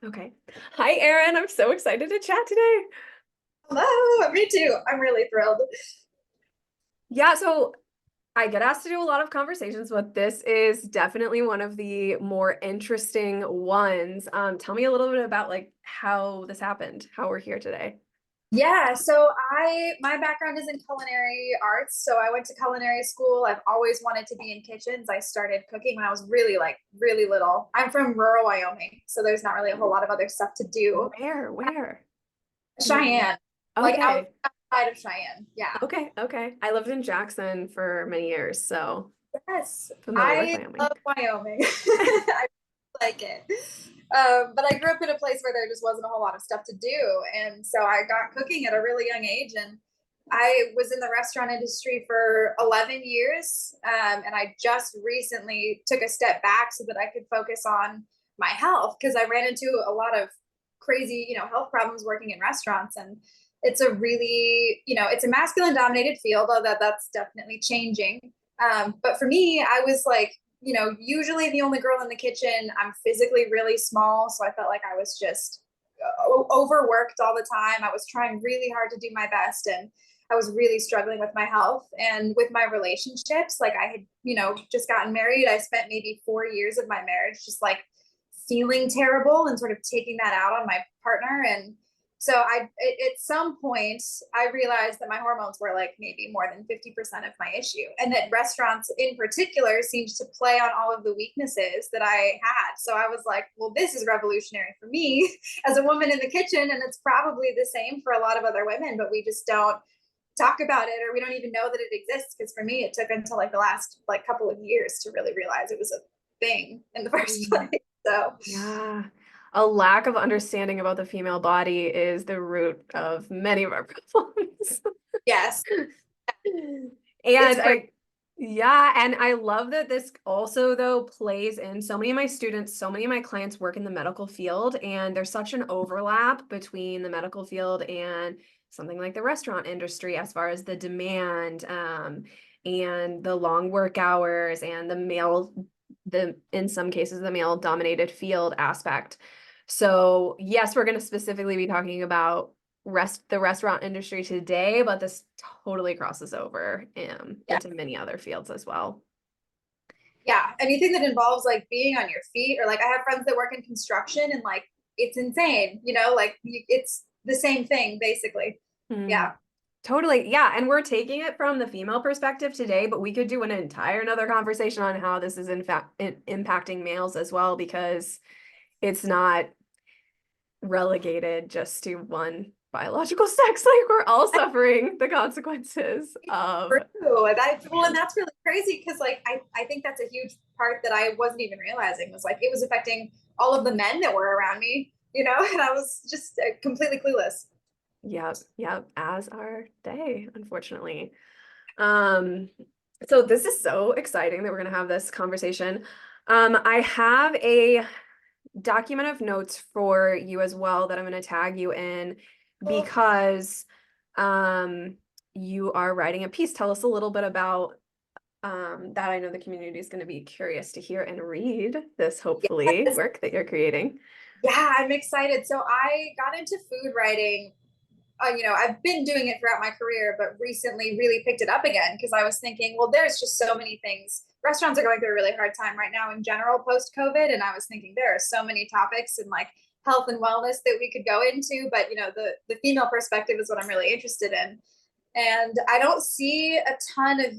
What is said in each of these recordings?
Okay. Hi, Erin. I'm so excited to chat today. Hello, me too. I'm really thrilled. Yeah, so I get asked to do a lot of conversations, but this is definitely one of the more interesting ones. Tell me a little bit about like how this happened, how we're here today. Yeah, so my background is in culinary arts, so I went to culinary school. I've always wanted to be in kitchens. I started cooking when I was really little. I'm from rural Wyoming, so there's not really a whole lot of other stuff to do. Where? In Wyoming? Cheyenne, like Okay. outside of Cheyenne. Yeah. Okay. I lived in Jackson for many years, so Yes, familiar with I Wyoming. love Wyoming. I like it. But I grew up in a place where there just wasn't a whole lot of stuff to do. And so I got cooking at a really young age. And I was in the restaurant industry for 11 years. And I just recently took a step back so that I could focus on my health because I ran into a lot of crazy, health problems working in restaurants. And it's a really, it's a masculine dominated field, although that's definitely changing. But for me, I was like, usually the only girl in the kitchen. I'm physically really small, so I felt like I was just overworked all the time. I was trying really hard to do my best, and I was really struggling with my health and with my relationships. Like I had, just gotten married. I spent maybe 4 years of my marriage just like feeling terrible and sort of taking that out on my partner. And so at some point, I realized that my hormones were like maybe more than 50% of my issue, and that restaurants in particular seemed to play on all of the weaknesses that I had. So I was like, well, this is revolutionary for me as a woman in the kitchen, and it's probably the same for a lot of other women, but we just don't talk about it, or we don't even know that it exists. Because for me, it took until like the last like couple of years to really realize it was a thing in the first Mm, place. So yeah. A lack of understanding about the female body is the root of many of our problems. yes, it's And crazy. I love that this also though plays in so many of my students, so many of my clients work in the medical field, and there's such an overlap between the medical field and something like the restaurant industry as far as the demand, and the long work hours and the in some cases the male dominated field aspect. So yes, we're going to specifically be talking about the restaurant industry today, but this totally crosses over Yeah. into many other fields as well. Yeah, anything that involves like being on your feet, or like I have friends that work in construction, and like it's insane, like it's the same thing basically. Hmm. Yeah. Totally. Yeah. And we're taking it from the female perspective today, but we could do an entire another conversation on how this is in fact impacting males as well, because it's not relegated just to one biological sex. Like we're all suffering the consequences of. True. And that's really crazy because like I think that's a huge part that I wasn't even realizing was like it was affecting all of the men that were around me, and I was just completely clueless. Yep, as are they, unfortunately. Um, so this is so exciting that we're going to have this conversation. I have a document of notes for you as well that I'm going to tag you in Well, because you are writing a piece. Tell us a little bit about that. I know the community is going to be curious to hear and read this, hopefully, yes. work that you're creating. Yeah, I'm excited. So I got into food writing. I've been doing it throughout my career, but recently really picked it up again because I was thinking, well, there's just so many things. Restaurants are going through a really hard time right now in general post COVID. And I was thinking there are so many topics in like health and wellness that we could go into. But, the female perspective is what I'm really interested in. And I don't see a ton of,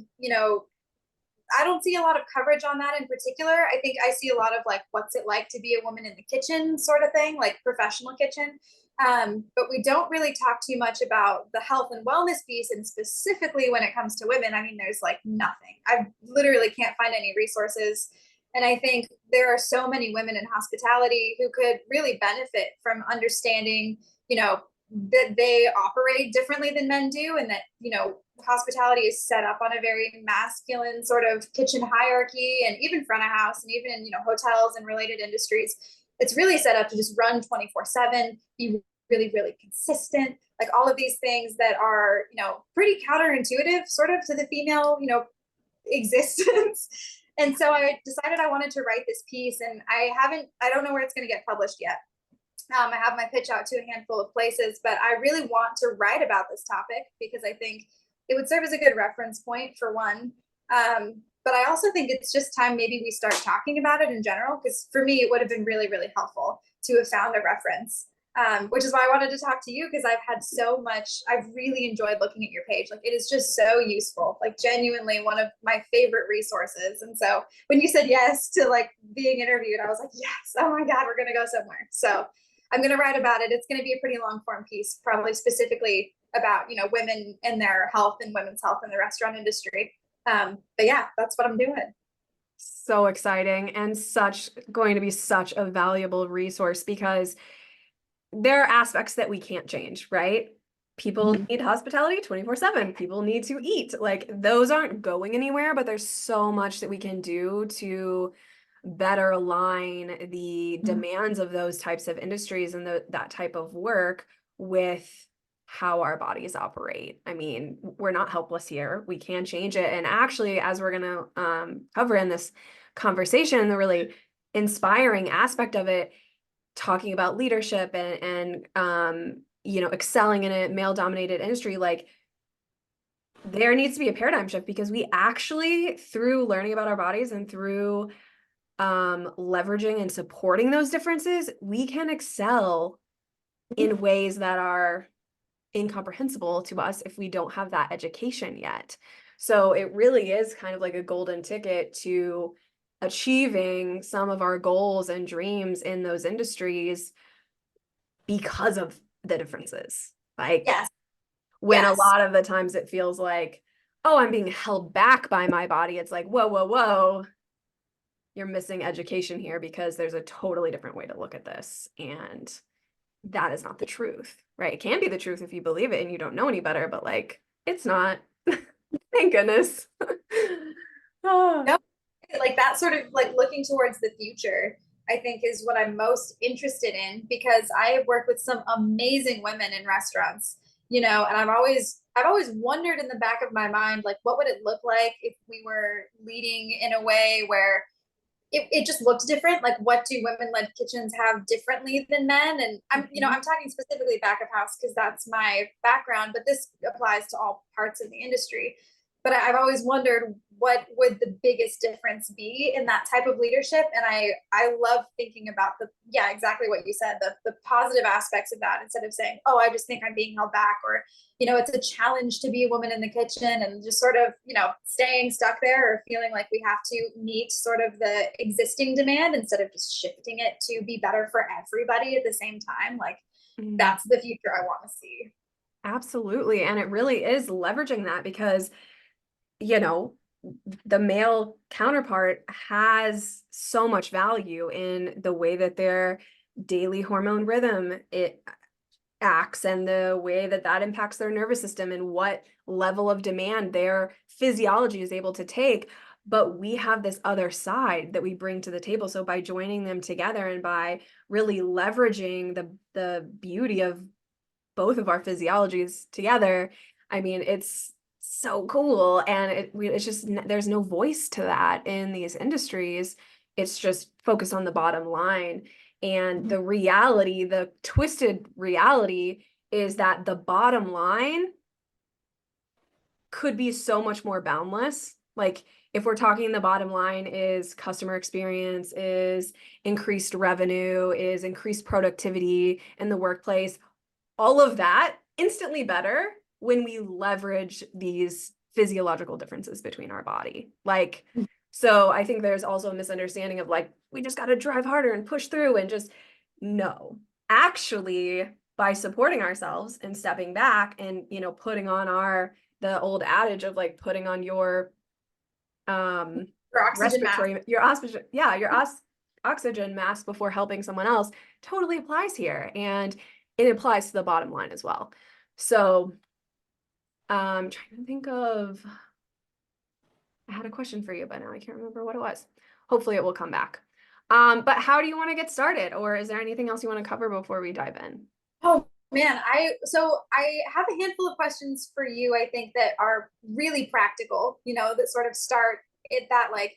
I don't see a lot of coverage on that in particular. I think I see a lot of like, what's it like to be a woman in the kitchen sort of thing, like professional kitchen. But we don't really talk too much about the health and wellness piece. And specifically when it comes to women, I mean, there's like nothing. I literally can't find any resources. And I think there are so many women in hospitality who could really benefit from understanding, that they operate differently than men do, and that, hospitality is set up on a very masculine sort of kitchen hierarchy, and even front of house, and even in, hotels and related industries. It's really set up to just run 24/7, be really, really consistent, like all of these things that are, pretty counterintuitive sort of to the female, existence. And so I decided I wanted to write this piece, and I don't know where it's going to get published yet. I have my pitch out to a handful of places, but I really want to write about this topic because I think it would serve as a good reference point for one. But I also think it's just time maybe we start talking about it in general, because for me, it would have been really, really helpful to have found a reference. Which is why I wanted to talk to you, because I've had so much, I've really enjoyed looking at your page. Like, it is just so useful, like genuinely one of my favorite resources. And so when you said yes to like being interviewed, I was like, yes, oh my God, we're going to go somewhere. So I'm going to write about it. It's going to be a pretty long form piece, probably specifically about, you know, women and their health and women's health in the restaurant industry. But yeah, that's what I'm doing. So exciting, and such going to be such a valuable resource, because there are aspects that we can't change, right? People need hospitality 24/7. People need to eat. Like, those aren't going anywhere, but there's so much that we can do to better align the demands of those types of industries and that type of work with how our bodies operate. I mean, we're not helpless here. We can change it. And actually, as we're going to cover in this conversation, the really inspiring aspect of it, talking about leadership and you know, excelling in a male dominated industry, like, there needs to be a paradigm shift, because we actually, through learning about our bodies and through leveraging and supporting those differences, we can excel in ways that are incomprehensible to us if we don't have that education yet. So it really is kind of like a golden ticket to achieving some of our goals and dreams in those industries because of the differences. Like, Yes. when a Yes. lot of the times it feels like, oh, I'm being held back by my body, it's like, whoa, whoa, whoa, you're missing education here, because there's a totally different way to look at this. And that is not the truth, right? It can be the truth if you believe it and you don't know any better, but like, it's not. Thank goodness. Oh. No, like that sort of like looking towards the future, I think is what I'm most interested in, because I have worked with some amazing women in restaurants, you know, and I've always wondered in the back of my mind, like, what would it look like if we were leading in a way where it just looked different. Like, what do women-led kitchens have differently than men? And I'm talking specifically back of house because that's my background, but this applies to all parts of the industry. But I've always wondered, what would the biggest difference be in that type of leadership? And I love thinking about yeah, exactly what you said, the positive aspects of that, instead of saying, oh, I just think I'm being held back, or it's a challenge to be a woman in the kitchen, and just sort of, staying stuck there, or feeling like we have to meet sort of the existing demand instead of just shifting it to be better for everybody at the same time. Like, that's the future I want to see. Absolutely. And it really is leveraging that, because, you know, the male counterpart has so much value in the way that their daily hormone rhythm it acts, and the way that that impacts their nervous system, and what level of demand their physiology is able to take. But we have this other side that we bring to the table. So by joining them together and by really leveraging the beauty of both of our physiologies together, I mean, it's so cool. And it's just, there's no voice to that in these industries. It's just focused on the bottom line. And the reality, the twisted reality, is that the bottom line could be so much more boundless. Like, if we're talking, the bottom line is customer experience, is increased revenue, is increased productivity in the workplace, all of that instantly better when we leverage these physiological differences between our body. Like, so I think there's also a misunderstanding of like, we just got to drive harder and push through, and just, no, actually, by supporting ourselves and stepping back and, putting on the old adage of like putting on your For oxygen mask. respiratory, your oxygen, yeah, your oxygen mask before helping someone else, totally applies here. And it applies to the bottom line as well. So trying to think of, I had a question for you, but now I can't remember what it was. Hopefully it will come back. But how do you want to get started? Or is there anything else you want to cover before we dive in? Oh man, I have a handful of questions for you, I think, that are really practical, that sort of start it, that like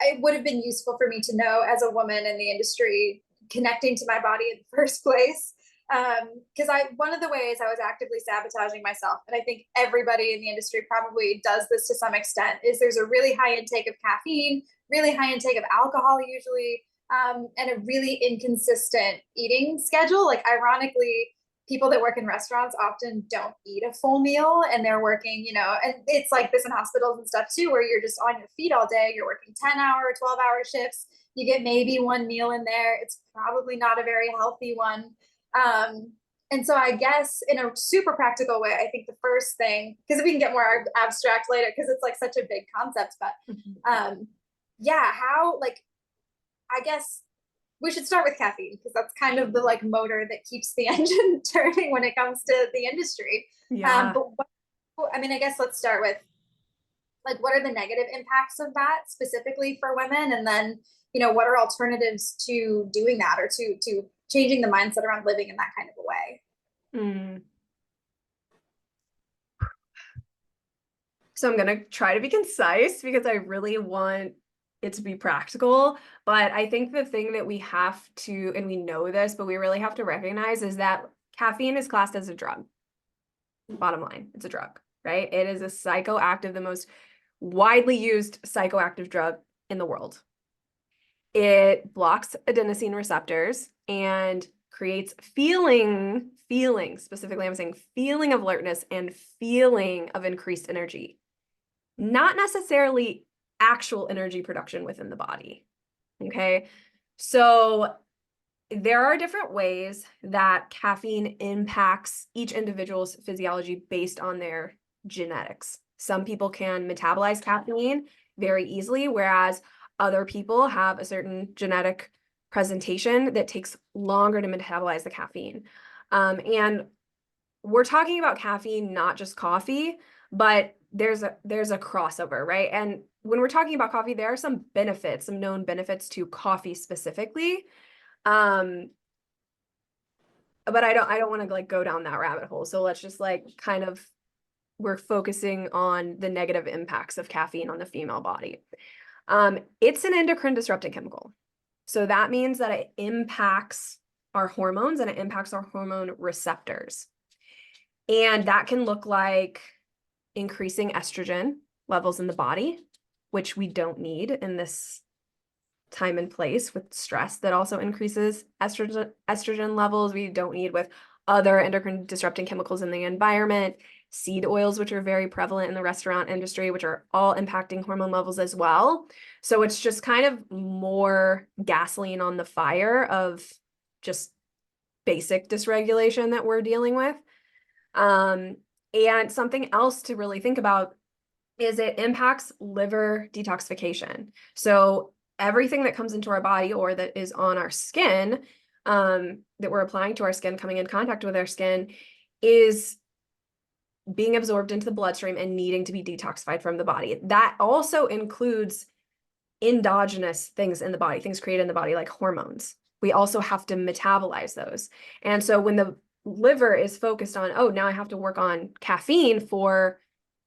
it would have been useful for me to know as a woman in the industry connecting to my body in the first place. Because one of the ways I was actively sabotaging myself, and I think everybody in the industry probably does this to some extent, is there's a really high intake of caffeine, really high intake of alcohol usually, and a really inconsistent eating schedule. Like ironically, people that work in restaurants often don't eat a full meal, and they're working, and it's like this in hospitals and stuff too, where you're just on your feet all day. You're working 10-hour, 12-hour shifts. You get maybe one meal in there. It's probably not a very healthy one. And so I guess in a super practical way, I think the first thing, because we can get more abstract later because it's like such a big concept, but yeah, how, like, I guess we should start with caffeine because that's kind of the like motor that keeps the engine turning when it comes to the industry. Yeah. But I mean, I guess let's start with like, what are the negative impacts of that specifically for women? And then, what are alternatives to doing that, or to changing the mindset around living in that kind of a way? So I'm going to try to be concise because I really want it to be practical. But I think the thing that we have to, and we know this, but we really have to recognize is that caffeine is classed as a drug. Bottom line, it's a drug, right? It is a psychoactive, the most widely used psychoactive drug in the world. It blocks adenosine receptors and creates feeling, specifically I'm saying feeling of alertness and feeling of increased energy, not necessarily actual energy production within the body. Okay. So there are different ways that caffeine impacts each individual's physiology based on their genetics. Some people can metabolize caffeine very easily, whereas other people have a certain genetic presentation that takes longer to metabolize the caffeine. And we're talking about caffeine, not just coffee, but there's a crossover, right? And when we're talking about coffee, there are some benefits, some known benefits to coffee specifically. But I don't want to like go down that rabbit hole. So let's just like kind of, we're focusing on the negative impacts of caffeine on the female body. It's an endocrine disrupting chemical. So that means that it impacts our hormones and it impacts our hormone receptors. And that can look like increasing estrogen levels in the body, which we don't need in this time and place with stress that also increases estrogen levels. We don't need with other endocrine disrupting chemicals in the environment, seed oils, which are very prevalent in the restaurant industry, which are all impacting hormone levels as well. So it's just kind of more gasoline on the fire of just basic dysregulation that we're dealing with. And something else to really think about is it impacts liver detoxification. So everything that comes into our body or that is on our skin, that we're applying to our skin, coming in contact with our skin, is being absorbed into the bloodstream and needing to be detoxified from the body. That also includes endogenous things in the body, things created in the body like hormones. We also have to metabolize those. And so when the liver is focused on, oh, now I have to work on caffeine for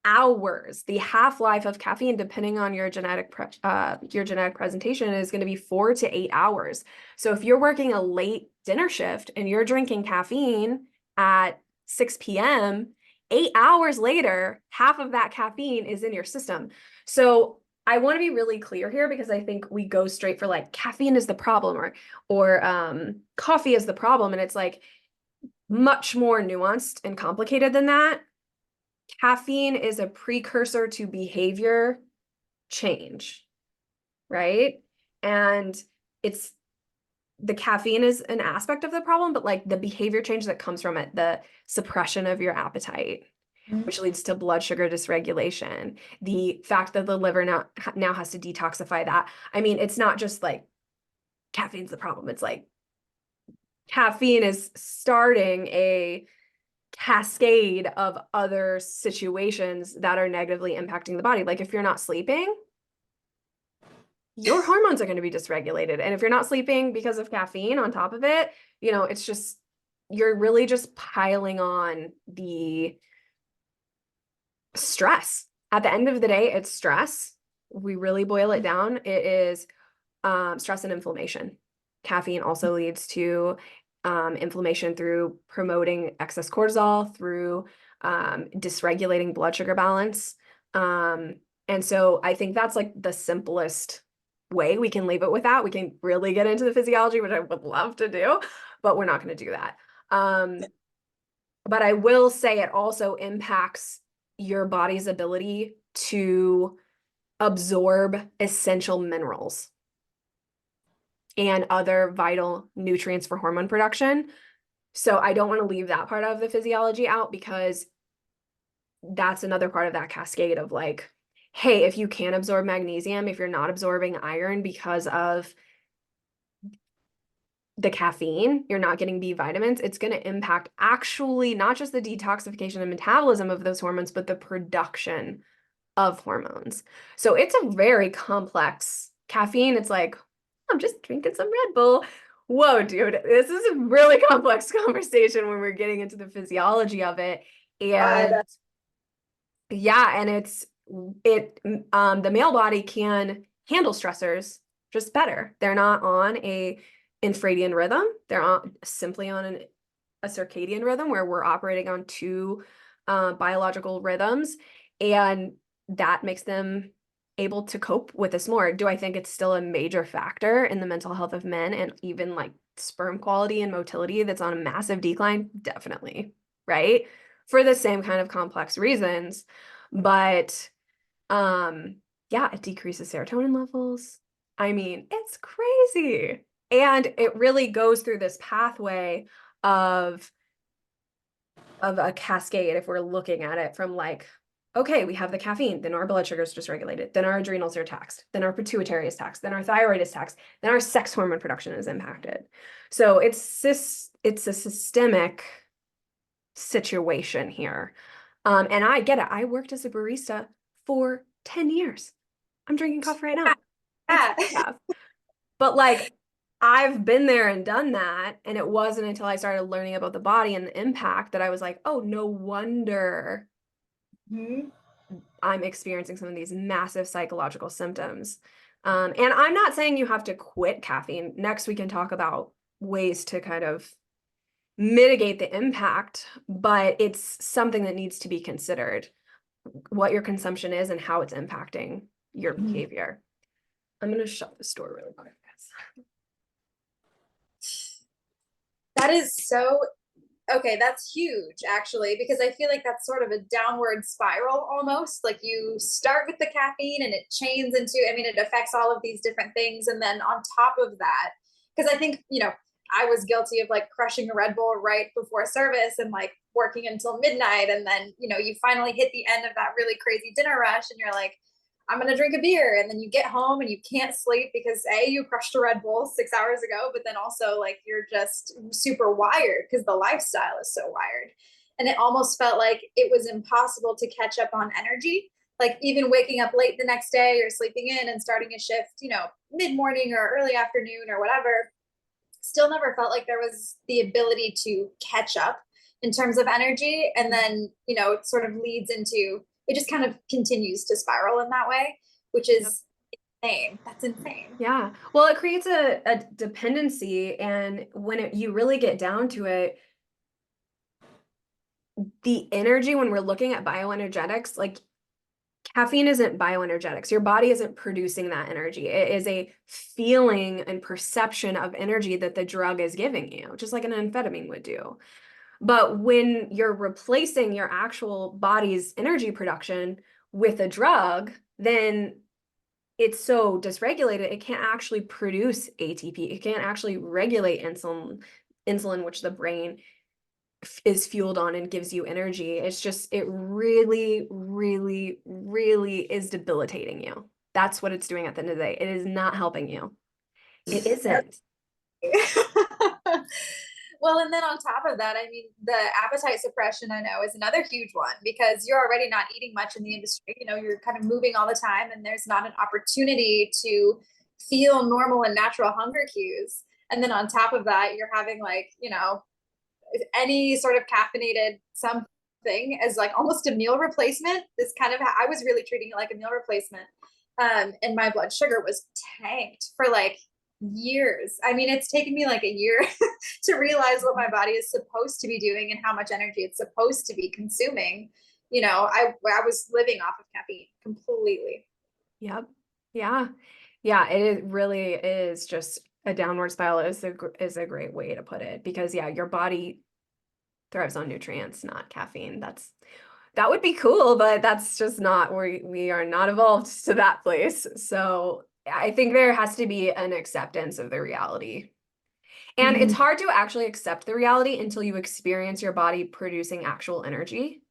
hours. The half-life of caffeine, depending on your genetic presentation, is going to be 4 to 8 hours. So if you're working a late dinner shift and you're drinking caffeine at 6 p.m., 8 hours later, half of that caffeine is in your system. So I want to be really clear here because I think we go straight for like caffeine is the problem or coffee is the problem. And it's like much more nuanced and complicated than that. Caffeine is a precursor to behavior change, right? And the caffeine is an aspect of the problem, but like the behavior change that comes from it, the suppression of your appetite, which leads to blood sugar dysregulation, the fact that the liver now has to detoxify that. I mean, it's not just like caffeine's the problem. It's like caffeine is starting a cascade of other situations that are negatively impacting the body. Like if you're not sleeping, your hormones are going to be dysregulated. And if you're not sleeping because of caffeine on top of it, it's just, you're really just piling on the stress. At the end of the day, it's stress. We really boil it down. It is stress and inflammation. Caffeine also leads to inflammation through promoting excess cortisol, through dysregulating blood sugar balance. And so I think that's like the simplest way we can leave it with that. We can really get into the physiology, which I would love to do, but we're not going to do that. But I will say it also impacts your body's ability to absorb essential minerals and other vital nutrients for hormone production. So I don't want to leave that part of the physiology out, because that's another part of that cascade of like, hey, if you can't absorb magnesium, if you're not absorbing iron because of the caffeine, you're not getting B vitamins, it's going to impact actually not just the detoxification and metabolism of those hormones, but the production of hormones. So it's a very complex caffeine. It's like, I'm just drinking some Red Bull. Whoa, dude, this is a really complex conversation when we're getting into the physiology of it. And yeah, and the male body can handle stressors just better. They're not on a infradian rhythm. They're simply on a circadian rhythm where we're operating on two biological rhythms, and that makes them able to cope with this more. Do I think it's still a major factor in the mental health of men and even like sperm quality and motility that's on a massive decline? Definitely, right? For the same kind of complex reasons. But yeah, it decreases serotonin levels. I mean, it's crazy. And it really goes through this pathway of a cascade if we're looking at it from like, okay, we have the caffeine, then our blood sugar is dysregulated, then our adrenals are taxed, then our pituitary is taxed, then our thyroid is taxed, then our sex hormone production is impacted. So it's a systemic situation here. And I get it. I worked as a barista for 10 years. I'm drinking coffee right now. Yeah. Yeah. But like, I've been there and done that. And it wasn't until I started learning about the body and the impact that I was like, oh, no wonder Mhm. I'm experiencing some of these massive psychological symptoms. And I'm not saying you have to quit caffeine. Next, we can talk about ways to kind of mitigate the impact, but it's something that needs to be considered, what your consumption is and how it's impacting your behavior. I'm going to shut the store really quick, guys. That is so okay. That's huge, actually, because I feel like that's sort of a downward spiral almost. Like you start with the caffeine and it chains into, I mean, it affects all of these different things. And then on top of that, because I think, I was guilty of like crushing a Red Bull right before service and like working until midnight. And then, you finally hit the end of that really crazy dinner rush and you're like, I'm going to drink a beer. And then you get home and you can't sleep because you crushed a Red Bull 6 hours ago, but then also like you're just super wired because the lifestyle is so wired. And it almost felt like it was impossible to catch up on energy. Like even waking up late the next day or sleeping in and starting a shift, mid morning or early afternoon or whatever, still never felt like there was the ability to catch up in terms of energy. And then, it sort of leads into, it just kind of continues to spiral in that way, which is insane. That's insane. Yeah. Well, it creates a dependency. And when you really get down to it, the energy, when we're looking at bioenergetics, like caffeine isn't bioenergetics. Your body isn't producing that energy. It is a feeling and perception of energy that the drug is giving you, just like an amphetamine would do. But when you're replacing your actual body's energy production with a drug, then it's so dysregulated, it can't actually produce ATP. It can't actually regulate insulin, which the brain is fueled on and gives you energy. It's just, it really, really, really is debilitating you. That's what it's doing at the end of the day. It is not helping you. It isn't. Well, and then on top of that, I mean, the appetite suppression I know is another huge one because you're already not eating much in the industry. You're kind of moving all the time, and there's not an opportunity to feel normal and natural hunger cues. And then on top of that, you're having like, any sort of caffeinated something as like almost a meal replacement. This kind of, I was really treating it like a meal replacement. And my blood sugar was tanked for like years. I mean, it's taken me like a year to realize what my body is supposed to be doing and how much energy it's supposed to be consuming. I was living off of caffeine completely. Yep. Yeah. Yeah, really is just a downward spiral is a great way to put it, because yeah, your body thrives on nutrients, not caffeine. That would be cool, but that's just not where we are not evolved to that place. So I think there has to be an acceptance of the reality. And it's Mhm. hard to actually accept the reality until you experience your body producing actual energy,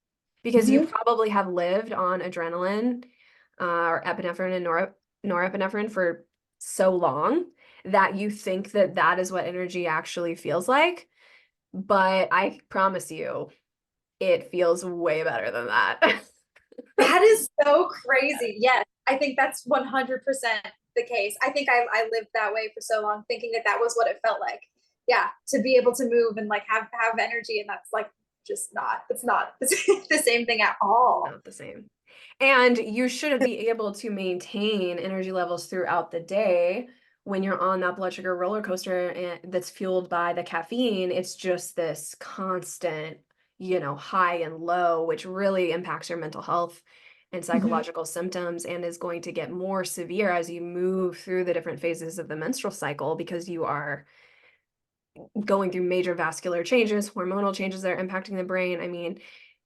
because you Mhm. probably have lived on adrenaline or epinephrine and norepinephrine for so long that you think that that is what energy actually feels like. But I promise you, it feels way better than that. That is so crazy. Yes, I think that's 100% the case. I think I lived that way for so long, thinking that that was what it felt like. Yeah, to be able to move and like have energy, and that's like just not. It's not the same thing at all. Not the same. And you should be able to maintain energy levels throughout the day when you're on that blood sugar roller coaster that's fueled by the caffeine. It's just this constant, high and low, which really impacts your mental health and Mhm. psychological symptoms, and is going to get more severe as you move through the different phases of the menstrual cycle, because you are going through major vascular changes, hormonal changes that are impacting the brain. I mean,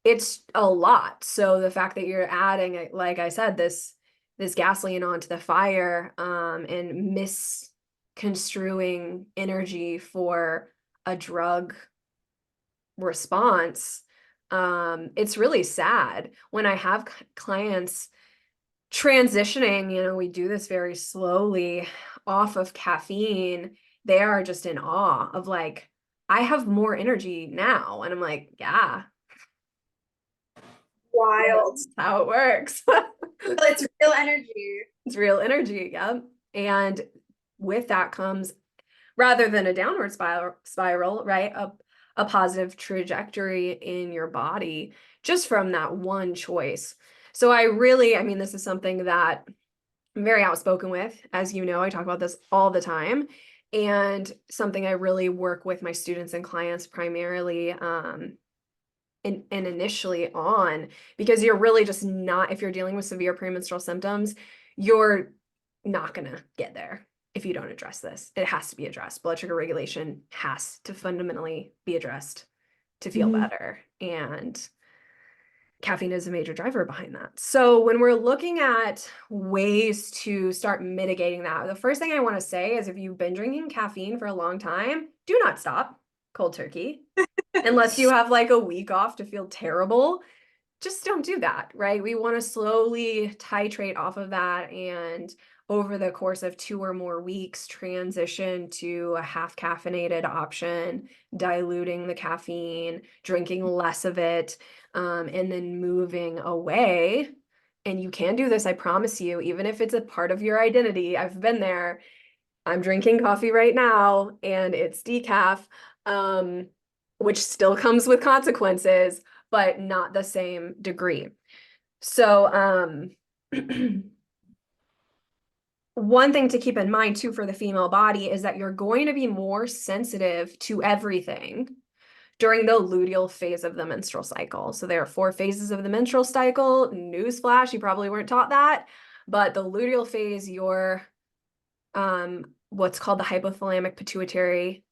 it's a lot. So the fact that you're adding, like I said, this gasoline onto the fire, and misconstruing energy for a drug response, it's really sad when I have clients transitioning. We do this very slowly off of caffeine. They are just in awe of like, I have more energy now. And I'm like, yeah, Wild. that's how it works. It's real energy. It's real energy. Yep. And with that comes, rather than a downward spiral, right? A positive trajectory in your body just from that one choice. So I mean, this is something that I'm very outspoken with. As you know, I talk about this all the time, and something I really work with my students and clients primarily, and initially on, because you're really just not, if you're dealing with severe premenstrual symptoms, you're not going to get there if you don't address this. It has to be addressed. Blood sugar regulation has to fundamentally be addressed to feel Mhm. better. And caffeine is a major driver behind that. So when we're looking at ways to start mitigating that, the first thing I want to say is, if you've been drinking caffeine for a long time, do not stop cold turkey unless you have like a week off to feel terrible. Just don't do that, right? We want to slowly titrate off of that, and over the course of 2 or more weeks, transition to a half caffeinated option, diluting the caffeine, drinking less of it, and then moving away. And you can do this, I promise you, even if it's a part of your identity. I've been there. I'm drinking coffee right now, and it's decaf, um, which still comes with consequences, but not the same degree. So, one thing to keep in mind too for the female body is that you're going to be more sensitive to everything during the luteal phase of the menstrual cycle. So there are 4 phases of the menstrual cycle. Newsflash, you probably weren't taught that, but the luteal phase, your what's called the hypothalamic pituitary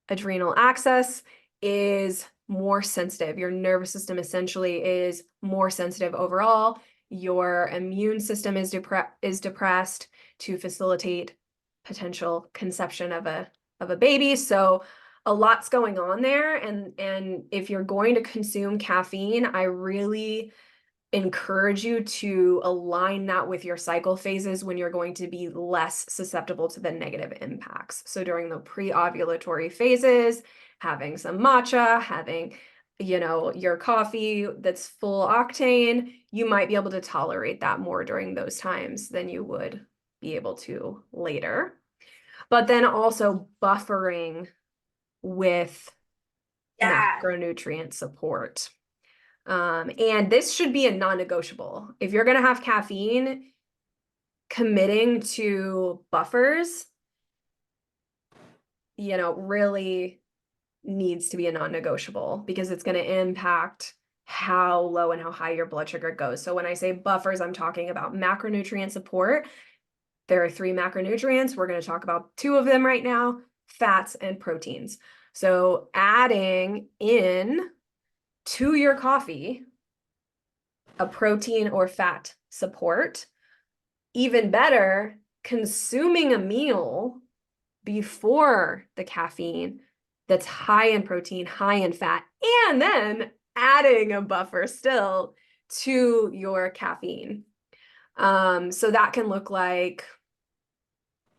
adrenal axis, is more sensitive. Your nervous system essentially is more sensitive overall. Your immune system is depressed to facilitate potential conception of a baby. So a lot's going on there, and if you're going to consume caffeine, I really encourage you to align that with your cycle phases when you're going to be less susceptible to the negative impacts. So during the pre-ovulatory phases, having some matcha, having, your coffee that's full octane, you might be able to tolerate that more during those times than you would be able to later. But then also buffering with Yeah. macronutrient support. And this should be a non-negotiable. If you're going to have caffeine, committing to buffers really needs to be a non-negotiable because it's going to impact how low and how high your blood sugar goes. So when I say buffers, I'm talking about macronutrient support. There are 3 macronutrients. We're going to talk about 2 of them right now, fats and proteins. So adding in to your coffee a protein or fat support, even better, consuming a meal before the caffeine that's high in protein, high in fat, and then adding a buffer still to your caffeine. So that can look like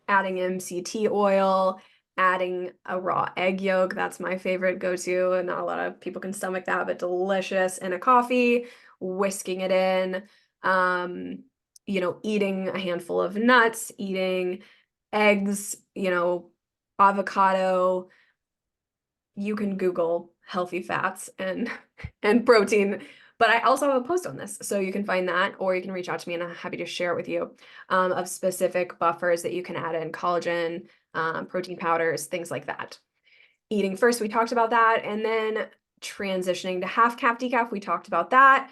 adding MCT oil, adding a raw egg yolk. That's my favorite go-to, and not a lot of people can stomach that, but delicious in a coffee, whisking it in, eating a handful of nuts, eating eggs, avocado. You can Google healthy fats and protein, but I also have a post on this, so you can find that, or you can reach out to me and I'm happy to share it with you, of specific buffers that you can add in: collagen, protein powders, things like that. Eating first, we talked about that, and then transitioning to half calf decaf, we talked about that.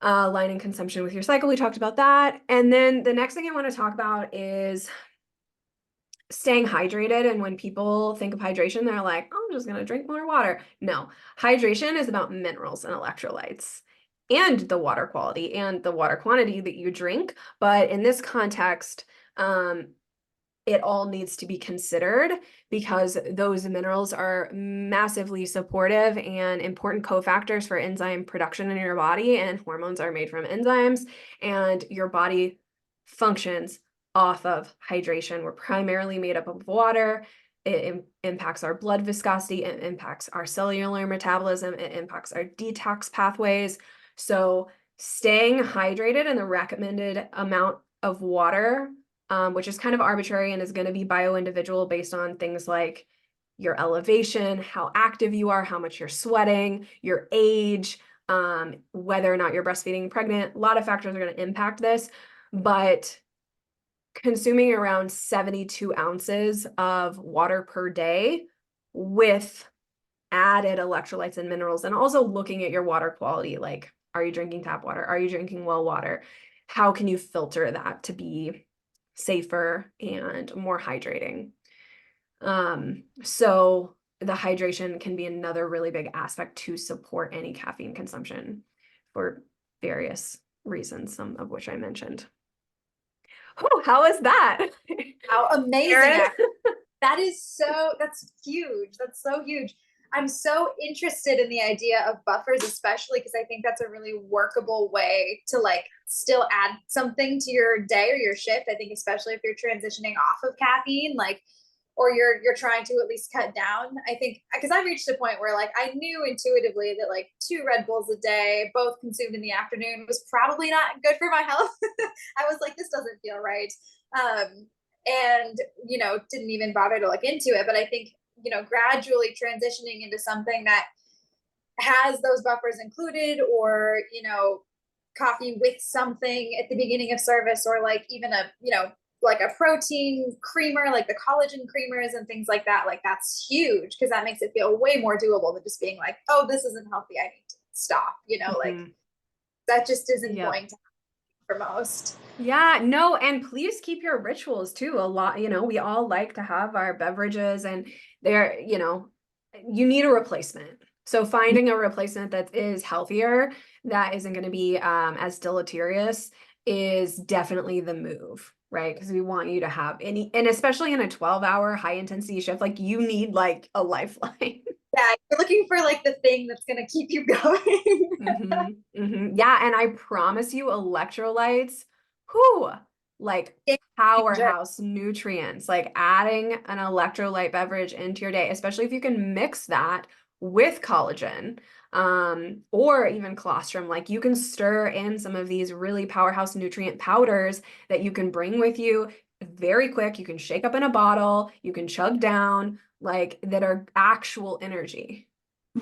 Aligning consumption with your cycle, we talked about that. And then the next thing I want to talk about is staying hydrated. And when people think of hydration, they're like, oh, I'm just going to drink more water. No, hydration is about minerals and electrolytes and the water quality and the water quantity that you drink. But in this context, it all needs to be considered because those minerals are massively supportive and important cofactors for enzyme production in your body, and hormones are made from enzymes, and your body functions off of hydration. We're primarily made up of water. It impacts our blood viscosity, it impacts our cellular metabolism, it impacts our detox pathways. So staying hydrated and the recommended amount of water, which is kind of arbitrary and is going to be bio-individual based on things like your elevation, how active you are, how much you're sweating, your age, whether or not you're breastfeeding, pregnant. A lot of factors are going to impact this, but consuming around 72 ounces of water per day with added electrolytes and minerals, and also looking at your water quality, like, are you drinking tap water? Are you drinking well water? How can you filter that to be safer and more hydrating? So the hydration can be another really big aspect to support any caffeine consumption for various reasons, some of which I mentioned. Oh, how is that? How amazing. Erin? That's huge. That's so huge. I'm so interested in the idea of buffers, especially because I think that's a really workable way to like still add something to your day or your shift. I think especially if you're transitioning off of caffeine, like, or you're trying to at least cut down. I think because I've reached a point where like I knew intuitively that like 2 Red Bulls a day, both consumed in the afternoon, was probably not good for my health. I was like, this doesn't feel right. And didn't even bother to look into it. But I think gradually transitioning into something that has those buffers included, or coffee with something at the beginning of service, or like even a like a protein creamer, like the collagen creamers and things like that, like that's huge because that makes it feel way more doable than just being like, oh, this isn't healthy, I need to stop, like that just isn't going to happen for most. Yeah, no, and please keep your rituals too. A lot, we all like to have our beverages, and they're, you need a replacement. So finding a replacement that is healthier, that isn't going to be as deleterious, is definitely the move, right? Because we want you to have any, and especially in a 12-hour high intensity shift, like you need like a lifeline. Yeah, you're looking for like the thing that's going to keep you going. Yeah, and I promise you, electrolytes, like powerhouse nutrients, like adding an electrolyte beverage into your day, especially if you can mix that with collagen, or even colostrum. Like you can stir in some of these really powerhouse nutrient powders that you can bring with you very quick. You can shake up in a bottle, you can chug down, like that are actual energy,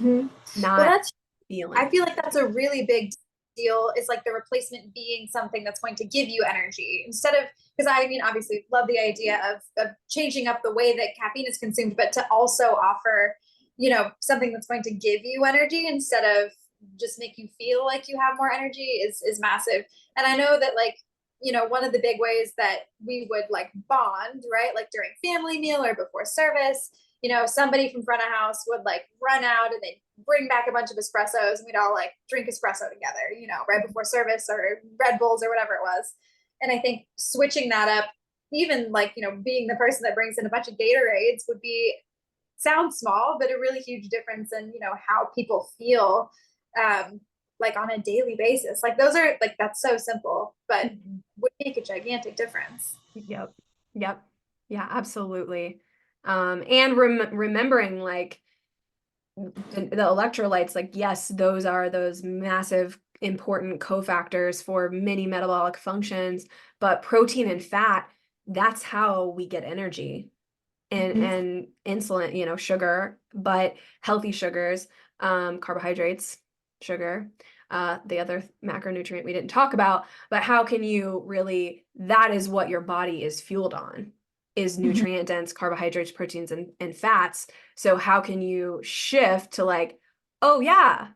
Well, not feeling. I feel like that's a really big ideal is like the replacement being something that's going to give you energy instead of, because I mean, obviously love the idea of changing up the way that caffeine is consumed, but to also offer, you know, something that's going to give you energy instead of just make you feel like you have more energy is massive. And I know that like, you know, one of the big ways that we would like bond, right? Like during family meal or before service, you know, somebody from front of house would like run out and they'd bring back a bunch of espressos and we'd all like drink espresso together, you know, right before service or Red Bulls or whatever it was. And I think switching that up, even like, you know, being the person that brings in a bunch of Gatorades would be, sounds small, but a really huge difference in, you know, how people feel like on a daily basis. Like those are like, that's so simple, but would make a gigantic difference. Yep. Yep. Yeah, absolutely. And remembering like the electrolytes, like, yes, those are those massive important cofactors for many metabolic functions, but protein and fat, that's how we get energy. And insulin, you know, sugar, but healthy sugars, carbohydrates, sugar, the other macronutrient we didn't talk about, but how can you really, that is what your body is fueled on, is nutrient dense carbohydrates, proteins, and fats. So how can you shift to like, oh yeah,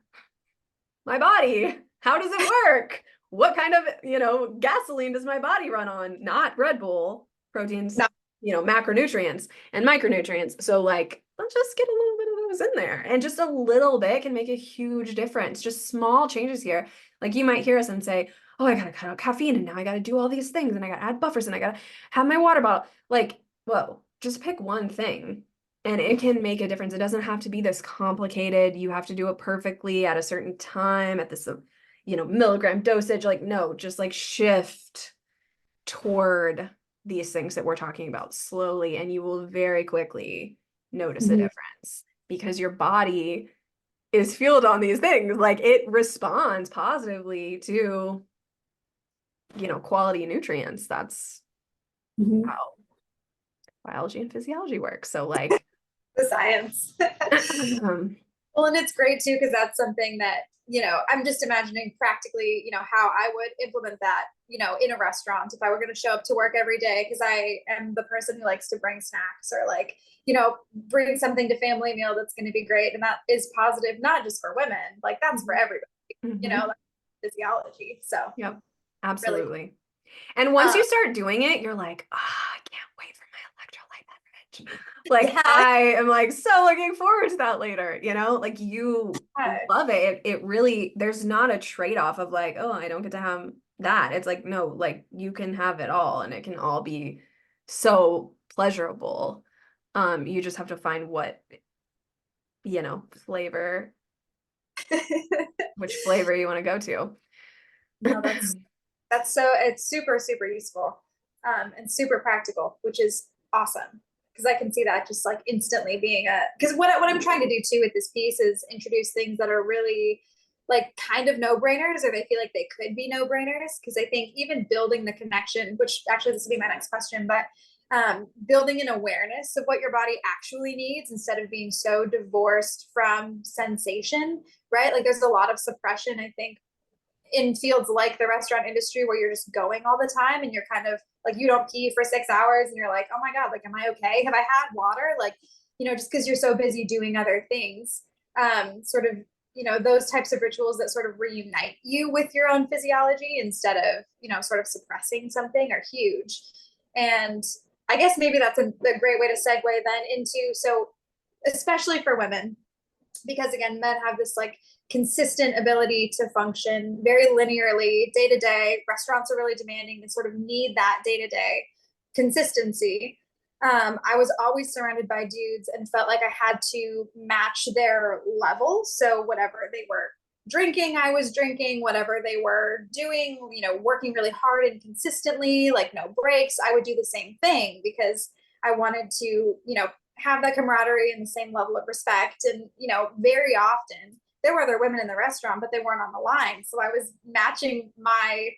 my body, how does it work? What kind of, you know, gasoline does my body run on? Not Red Bull, proteins, you know, macronutrients and micronutrients. So like, let's just get a little bit of those in there, and just a little bit can make a huge difference. Just small changes here. Like you might hear us and say, oh, I gotta cut out caffeine and now I gotta do all these things and I gotta add buffers and I gotta have my water bottle. Like, whoa, just pick one thing and it can make a difference. It doesn't have to be this complicated. You have to do it perfectly at a certain time at this, you know, milligram dosage. Like, no, just like shift toward these things that we're talking about slowly, and you will very quickly notice a difference because your body is fueled on these things. Like it responds positively to, you know, quality nutrients. That's how biology and physiology work. So like The science. Well, and it's great too, because that's something that, you know, I'm just imagining practically, you know, how I would implement that, you know, in a restaurant if I were going to show up to work every day, because I am the person who likes to bring snacks or like, you know, bring something to family meal that's going to be great. And that is positive, not just for women, like that's for everybody, you know, like physiology. So, yep, really, absolutely. And once you start doing it, you're like, ah, oh, I can't wait for my electrolyte beverage. Like yeah. I am like so looking forward to that later, you know, like you love it. It really, there's not a trade-off of like, oh, I don't get to have that. It's like, no, like you can have it all and it can all be so pleasurable. You just have to find what, you know, flavor, which flavor you want to go to. No, that's so, it's super, super useful and super practical, which is awesome. Because I can see that just like instantly being a, because what I'm trying to do too with this piece is introduce things that are really like kind of no-brainers, or they feel like they could be no-brainers. Because I think even building the connection, which actually this will be my next question, but building an awareness of what your body actually needs instead of being so divorced from sensation, right? Like there's a lot of suppression, I think, in fields like the restaurant industry where you're just going all the time and you're kind of like, you don't pee for 6 hours and you're like, oh my God, like, am I okay? Have I had water? Like, you know, just because you're so busy doing other things, sort of, you know, those types of rituals that sort of reunite you with your own physiology instead of, you know, sort of suppressing something are huge. And I guess maybe that's a great way to segue then into, so especially for women, because again, men have this like consistent ability to function very linearly day to day. Restaurants are really demanding, they sort of need that day to day consistency. I was always surrounded by dudes and felt like I had to match their level. So whatever they were drinking, I was drinking. Whatever they were doing, you know, working really hard and consistently, like no breaks, I would do the same thing because I wanted to, you know, have that camaraderie and the same level of respect. And, you know, very often there were other women in the restaurant, but they weren't on the line. So I was matching my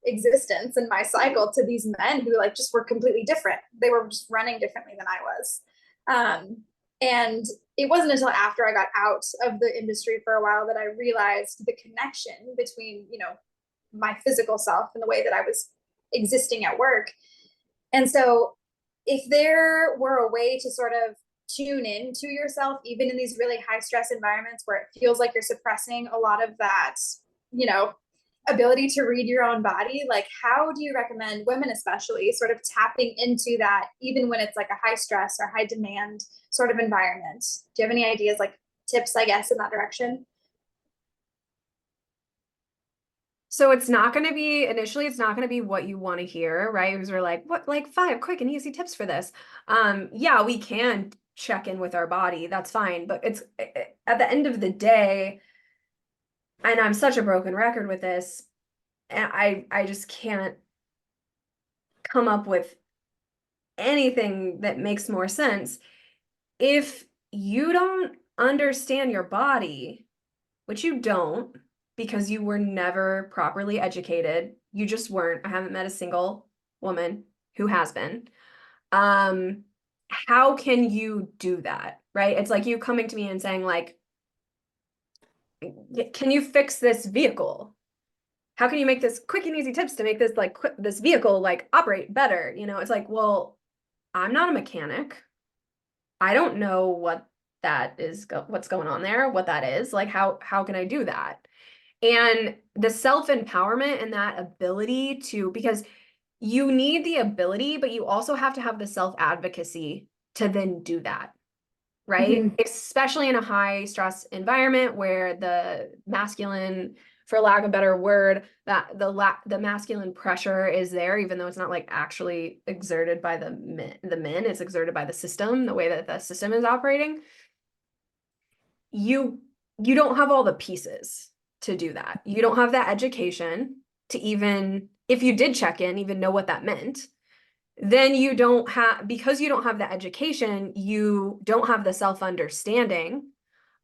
existence and my cycle to these men who like just were completely different. They were just running differently than I was. And it wasn't until after I got out of the industry for a while that I realized the connection between, my physical self and the way that I was existing at work. And so if there were a way to sort of tune in to yourself, even in these really high stress environments where it feels like you're suppressing a lot of that, you know, ability to read your own body, like how do you recommend women, especially, sort of tapping into that, even when it's like a high stress or high demand sort of environment? Do you have any ideas, like tips, I guess, in that direction? So it's not going to be initially, it's not going to be what you want to hear, right? Because we're like, what, like 5 quick and easy tips for this? Yeah, we can check in with our body. That's fine. But it's at the end of the day, and I'm such a broken record with this, and I just can't come up with anything that makes more sense. If you don't understand your body, which you don't because you were never properly educated, you just weren't. I haven't met a single woman who has been. Um, how can you do that, right? It's like you coming to me and saying like, can you fix this vehicle? How can you make this quick and easy tips to make this like this vehicle like operate better? It's like, well, I'm not a mechanic. I don't know what that is, what's going on there, what that is. Like, how can I do that? And the self-empowerment and that ability to, because you need the ability, but you also have to have the self-advocacy to then do that, right? Mm-hmm. Especially in a high stress environment where the masculine, for lack of a better word, that the masculine pressure is there, even though it's not like actually exerted by the men, it's exerted by the system, the way that the system is operating. You don't have all the pieces to do that. You don't have that education to, even if you did check in, even know what that meant. Then you don't have, because you don't have the education, you don't have the self-understanding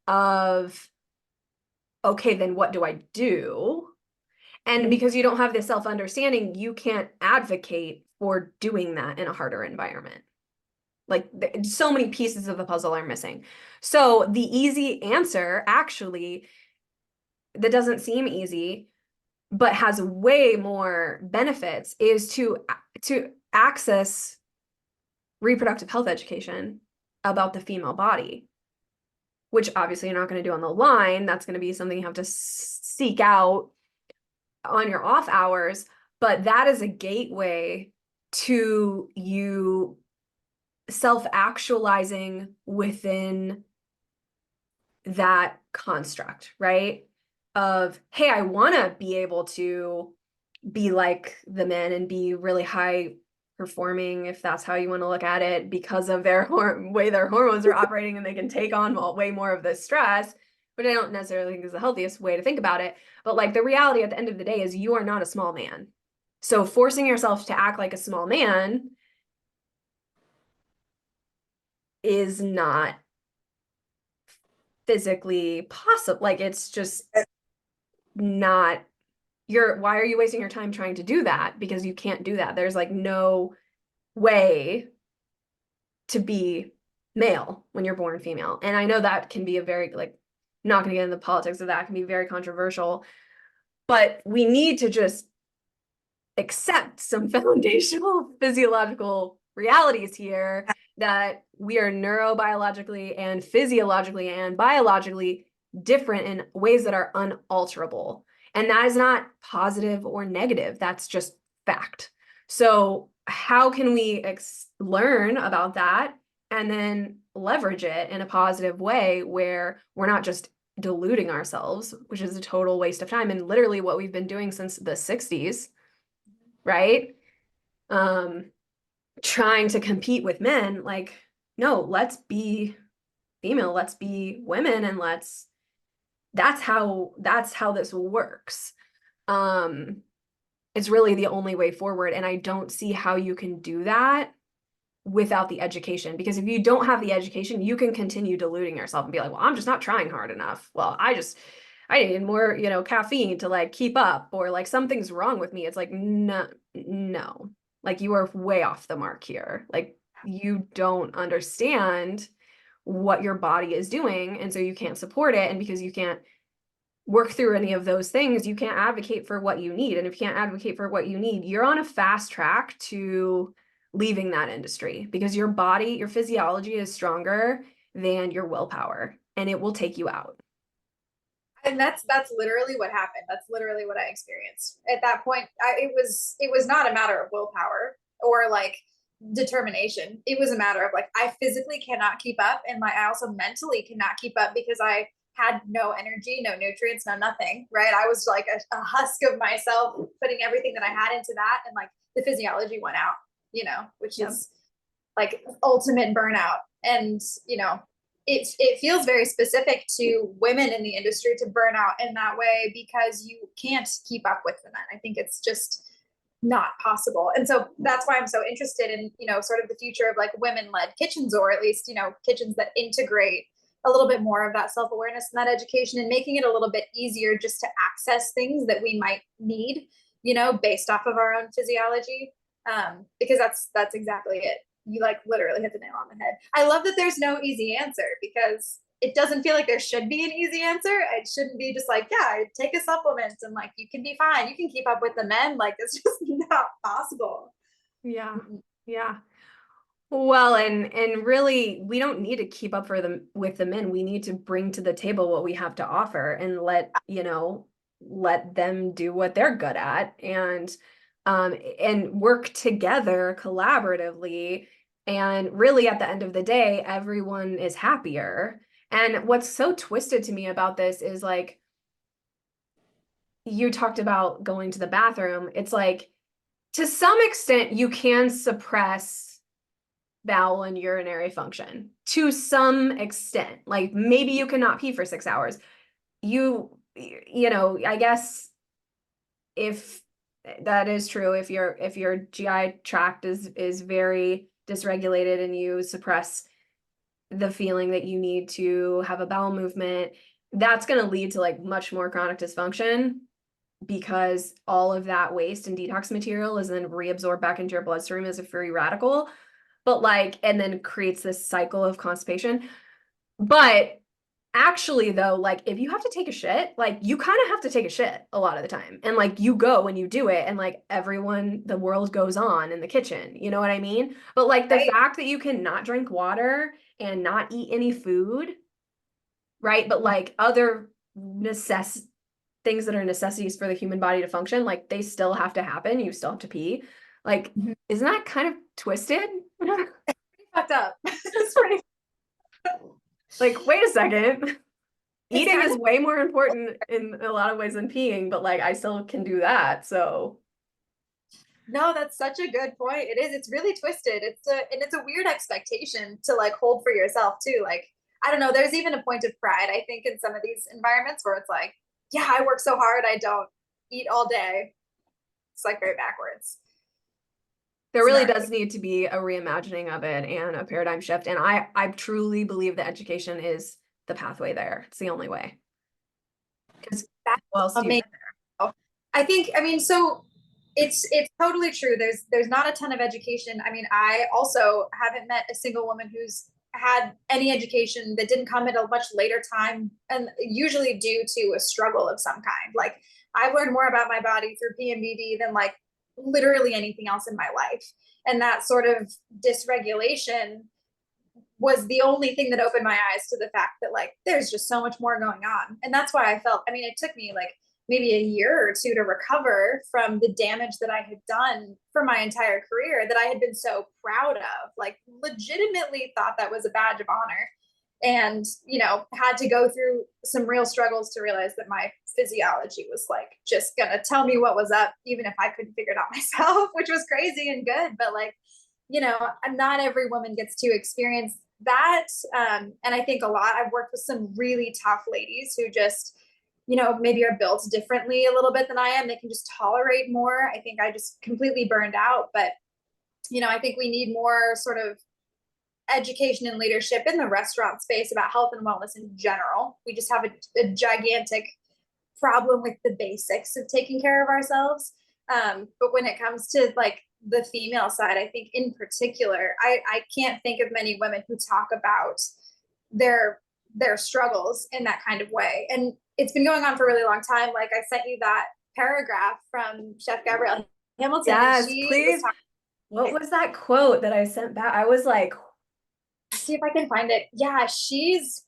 of, okay, then what do I do? And because you don't have the self-understanding, you can't advocate for doing that in a harder environment. Like so many pieces of the puzzle are missing. So the easy answer, actually, that doesn't seem easy, but has way more benefits, is to access reproductive health education about the female body, which obviously you're not going to do on the line. That's going to be something you have to seek out on your off hours, but that is a gateway to you self-actualizing within that construct, right? Of, hey, I want to be able to be like the men and be really high performing, if that's how you want to look at it, because of their way their hormones are operating, and they can take on way more of the stress, which I don't necessarily think is the healthiest way to think about it. But like the reality at the end of the day is you are not a small man. So forcing yourself to act like a small man is not physically possible. Like it's just not, why are you wasting your time trying to do that? Because you can't do that. There's like no way to be male when you're born female. And I know that can be a very, like, not going to get into the politics of that, can be very controversial, but we need to just accept some foundational physiological realities here, that we are neurobiologically and physiologically and biologically different in ways that are unalterable. And that is not positive or negative. That's just fact. So how can we learn about that and then leverage it in a positive way where we're not just deluding ourselves, which is a total waste of time and literally what we've been doing since the 60s, right? Trying to compete with men. Like, no, let's be female, let's be women, and that's how this works. It's really the only way forward, and I don't see how you can do that without the education, because if you don't have the education, you can continue deluding yourself and be like, well, I'm just not trying hard enough. Well, I need more, caffeine to like keep up, or like something's wrong with me. It's like, no, like you are way off the mark here. Like you don't understand what your body is doing. And so you can't support it. And because you can't work through any of those things, you can't advocate for what you need. And if you can't advocate for what you need, you're on a fast track to leaving that industry because your body, your physiology is stronger than your willpower and it will take you out. And that's literally what happened. That's literally what I experienced at that point. It was not a matter of willpower or like determination. It was a matter of like I physically cannot keep up, and I also mentally cannot keep up because I had no energy, no nutrients, no nothing. Right? I was like a husk of myself, putting everything that I had into that, and like the physiology went out. Which Yep. is like ultimate burnout. And it feels very specific to women in the industry to burn out in that way because you can't keep up with the men. I think it's just not possible. And so that's why I'm so interested in, sort of the future of like women-led kitchens, or at least, kitchens that integrate a little bit more of that self-awareness and that education, and making it a little bit easier just to access things that we might need, based off of our own physiology. Because that's exactly it. You like literally hit the nail on the head. I love that there's no easy answer, because it doesn't feel like there should be an easy answer. It shouldn't be just like, yeah, take a supplement and like you can be fine. You can keep up with the men. Like it's just not possible. Yeah. Yeah. Well, and really, we don't need to keep up for them with the men. We need to bring to the table what we have to offer and let them do what they're good at and work together collaboratively. And really, at the end of the day, everyone is happier. And what's so twisted to me about this is like you talked about going to the bathroom. It's like to some extent you can suppress bowel and urinary function to some extent. Like maybe you cannot pee for 6 hours. I guess if that is true, if your GI tract is very dysregulated and you suppress the feeling that you need to have a bowel movement, that's going to lead to like much more chronic dysfunction because all of that waste and detox material is then reabsorbed back into your bloodstream as a free radical, but like, and then creates this cycle of constipation. But actually though, like if you have to take a shit, like you kind of have to take a shit a lot of the time. And like you go and you do it and like the world goes on in the kitchen. You know what I mean? But like the Right. fact that you can not drink water and not eat any food, right? But like other things that are necessities for the human body to function, like they still have to happen. You still have to pee. Like, Mhm. isn't that kind of twisted? Fucked up. It's pretty. Like, wait a second. It's Eating kind is of. way more important in a lot of ways than peeing, but like I still can do that. So No, that's such a good point. It is. It's really twisted. It's a weird expectation to like hold for yourself too. Like, I don't know, there's even a point of pride, I think, in some of these environments where it's like, yeah, I work so hard, I don't eat all day. It's like very backwards. there It's really gnarly. does need to be a reimagining of it and a paradigm shift. And I truly believe that education is the pathway there. It's the only way. Because That's how else do you amazing. get there? I think, I mean, so it's totally true. There's not a ton of education. I mean, I also haven't met a single woman who's had any education that didn't come at a much later time, and usually due to a struggle of some kind. Like I've learned more about my body through PMDD than like literally anything else in my life. And that sort of dysregulation was the only thing that opened my eyes to the fact that like there's just so much more going on. And that's why I felt, I mean, it took me like maybe a year or two to recover from the damage that I had done for my entire career that I had been so proud of, like legitimately thought that was a badge of honor. And, had to go through some real struggles to realize that my physiology was like just gonna tell me what was up, even if I couldn't figure it out myself, which was crazy and good. But like, not every woman gets to experience that. And I think a lot, I've worked with some really tough ladies who just, maybe are built differently a little bit than I am. They can just tolerate more. I think I just completely burned out. But, I think we need more sort of education and leadership in the restaurant space about health and wellness in general. We just have a gigantic problem with the basics of taking care of ourselves. But when it comes to like the female side, I think in particular, I can't think of many women who talk about their struggles in that kind of way. And it's been going on for a really long time. Like I sent you that paragraph from Chef Gabrielle Hamilton, and Yes, she was please. talking. What was that quote that I sent back? I was like, See if I can find it. Yeah, she's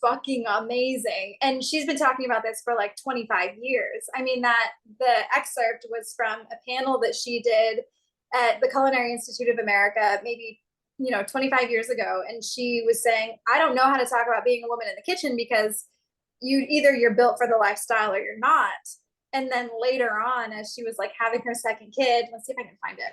fucking amazing. And she's been talking about this for like 25 years. I mean, that the excerpt was from a panel that she did at the Culinary Institute of America, maybe, 25 years ago. And she was saying, I don't know how to talk about being a woman in the kitchen because you're built for the lifestyle or you're not. And then later on, as she was like having her second kid, let's see if I can find it.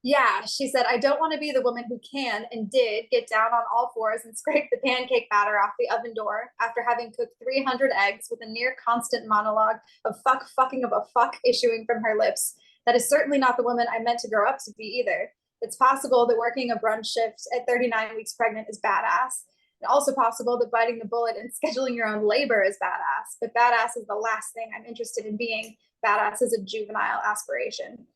Yeah, she said, I don't want to be the woman who can and did get down on all fours and scrape the pancake batter off the oven door after having cooked 300 eggs with a near constant monologue of fucking of a fuck issuing from her lips. That is certainly not the woman I meant to grow up to be either. It's possible that working a brunch shift at 39 weeks pregnant is badass. And also possible that biting the bullet and scheduling your own labor is badass. But badass is the last thing I'm interested in being. Badass is a juvenile aspiration.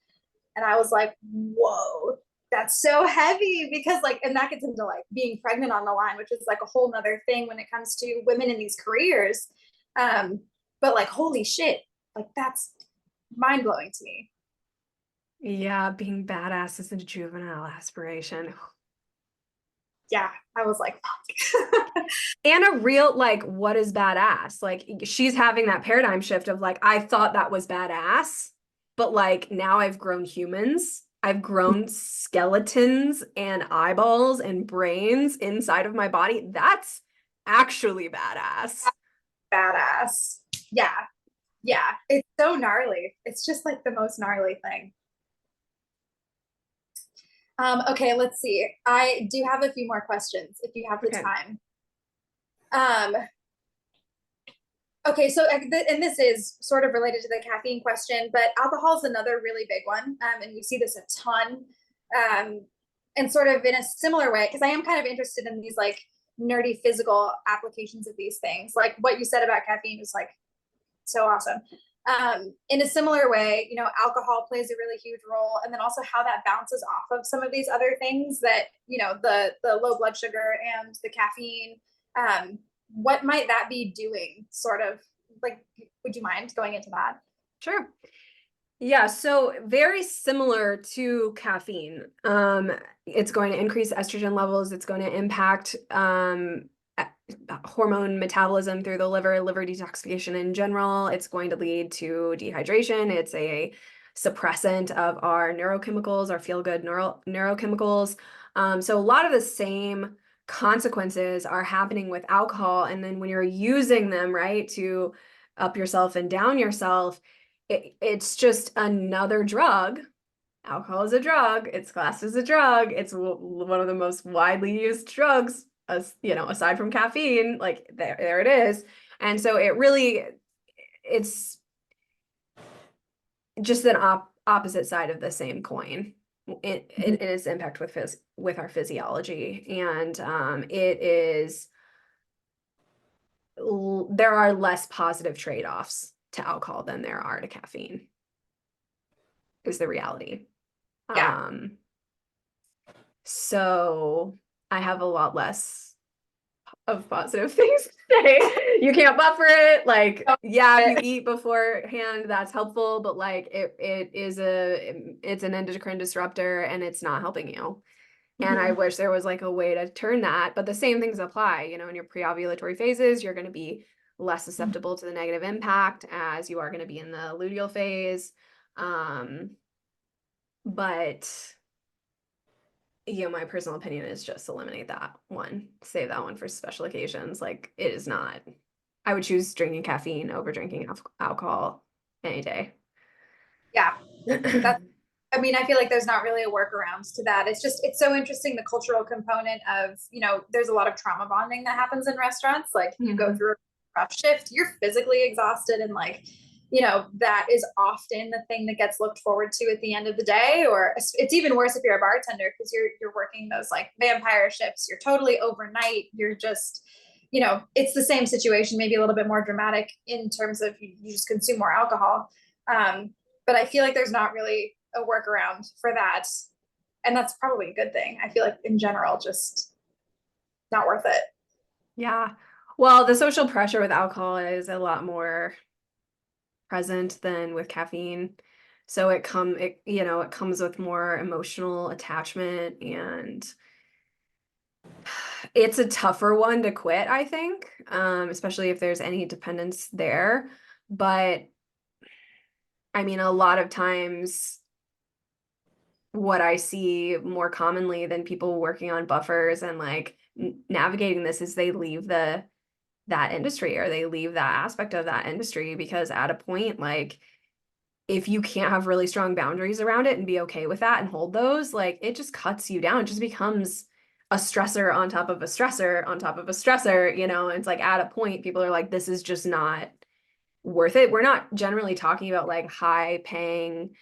And I was like, whoa, that's so heavy, because like, and that gets into like being pregnant on the line, which is like a whole nother thing when it comes to women in these careers. But like, holy shit, like that's mind blowing to me. yeah, being badass is a juvenile aspiration. Yeah, I was like, fuck. And a real, like, what is badass? Like, she's having that paradigm shift of like, I thought that was badass, but like now I've grown humans. I've grown skeletons and eyeballs and brains inside of my body. That's actually badass. Badass. Yeah. Yeah. It's so gnarly. It's just like the most gnarly thing. Okay, let's see. I do have a few more questions if you have the Okay. time. Um, okay, so and this is sort of related to the caffeine question, but alcohol is another really big one, and we see this a ton, and sort of in a similar way, because I am kind of interested in these like nerdy physical applications of these things. Like what you said about caffeine was like so awesome. In a similar way, alcohol plays a really huge role, and then also how that bounces off of some of these other things that the low blood sugar and the caffeine. What might that be doing? Sort of like, would you mind going into that? Sure. Yeah, so very similar to caffeine. It's going to increase estrogen levels. It's going to impact hormone metabolism through the liver detoxification in general. It's going to lead to dehydration. It's a suppressant of our neurochemicals, our feel-good neurochemicals. So a lot of the same consequences are happening with alcohol. And then when you're using them, right, to up yourself and down yourself, it's just another drug. Alcohol is a drug. It's classed as a drug. It's one of the most widely used drugs, as aside from caffeine. Like there it is. And so it's just an opposite side of the same coin. It is impact with our physiology, and there are less positive trade-offs to alcohol than there are to caffeine, is the reality. Yeah. So I have a lot less of positive things to say. You can't buffer it. Like, yeah, if you eat beforehand, that's helpful, but like it's an endocrine disruptor and it's not helping you. And I wish there was like a way to turn that, but the same things apply. In your pre-ovulatory phases, you're going to be less susceptible to the negative impact as you are going to be in the luteal phase. But my personal opinion is just eliminate that one. Save that one for special occasions. Like, it is not. I would choose drinking caffeine over drinking alcohol any day. Yeah. That's, I mean, I feel like there's not really a workaround to that. It's so interesting, the cultural component of, there's a lot of trauma bonding that happens in restaurants. Like you go through a rough shift, you're physically exhausted, and like, that is often the thing that gets looked forward to at the end of the day. Or it's even worse if you're a bartender, because you're working those like vampire shifts. You're totally overnight. You're just, it's the same situation, maybe a little bit more dramatic in terms of you just consume more alcohol. But I feel like there's not really a workaround for that. And that's probably a good thing. I feel like in general, just not worth it. Yeah. Well, the social pressure with alcohol is a lot more present than with caffeine. So it comes with more emotional attachment, and it's a tougher one to quit, I think, especially if there's any dependence there. But I mean, a lot of times what I see more commonly than people working on buffers and like navigating this is they leave that industry, or they leave that aspect of that industry, because at a point, like, if you can't have really strong boundaries around it and be okay with that and hold those, like, it just cuts you down. It just becomes a stressor on top of a stressor on top of a stressor, and it's like at a point people are like, this is just not worth it. We're not generally talking about like high paying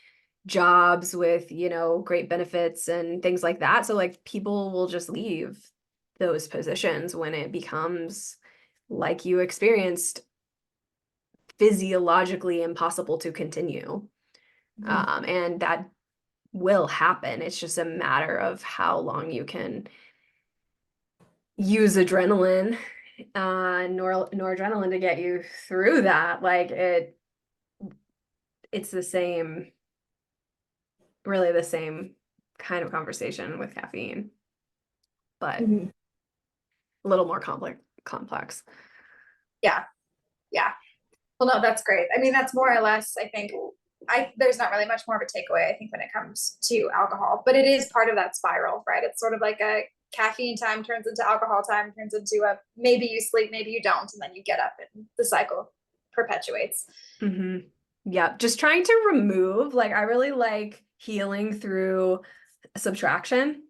jobs with, great benefits and things like that. So like people will just leave those positions when it becomes, like you experienced, physiologically impossible to continue. Mhm. And that will happen. It's just a matter of how long you can use adrenaline, noradrenaline, to get you through that. Like it's really the same kind of conversation with caffeine, but Mhm. a little more complex. Yeah. Yeah. Well, no, that's great. I mean, that's more or less, I think, there's not really much more of a takeaway, I think, when it comes to alcohol, but it is part of that spiral, right? It's sort of like a caffeine time turns into alcohol time, turns into a maybe you sleep, maybe you don't, and then you get up and the cycle perpetuates. Hmm. Yeah, just trying to remove, like, I really like healing through subtraction.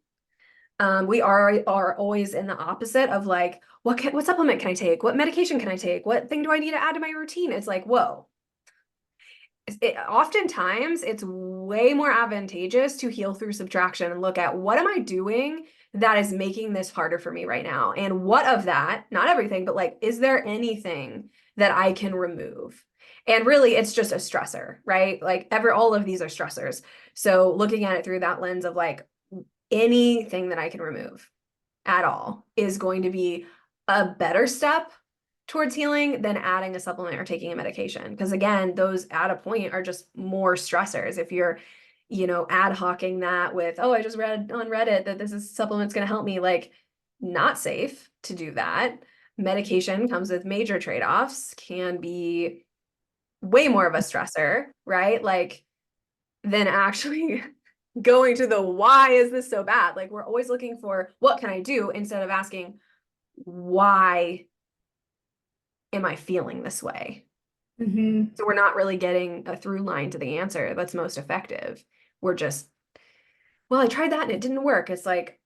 We are always in the opposite of like, what supplement can I take? What medication can I take? What thing do I need to add to my routine? It's like, whoa. Oftentimes it's way more advantageous to heal through subtraction and look at, what am I doing that is making this harder for me right now? And what of that, not everything, but like, is there anything that I can remove? And really, it's just a stressor, right? Like all of these are stressors. So looking at it through that lens of like, anything that I can remove at all is going to be a better step towards healing than adding a supplement or taking a medication. Because again, those at a point are just more stressors. If you're, ad hocing that with, oh, I just read on Reddit that this is supplement's going to help me, like, not safe to do that. Medication comes with major trade-offs, can be way more of a stressor, right? Like, than actually going to the why is this so bad? Like, we're always looking for what can I do instead of asking, why am I feeling this way? Mm-hmm. So we're not really getting a through line to the answer that's most effective. We're just, well, I tried that and it didn't work. It's like,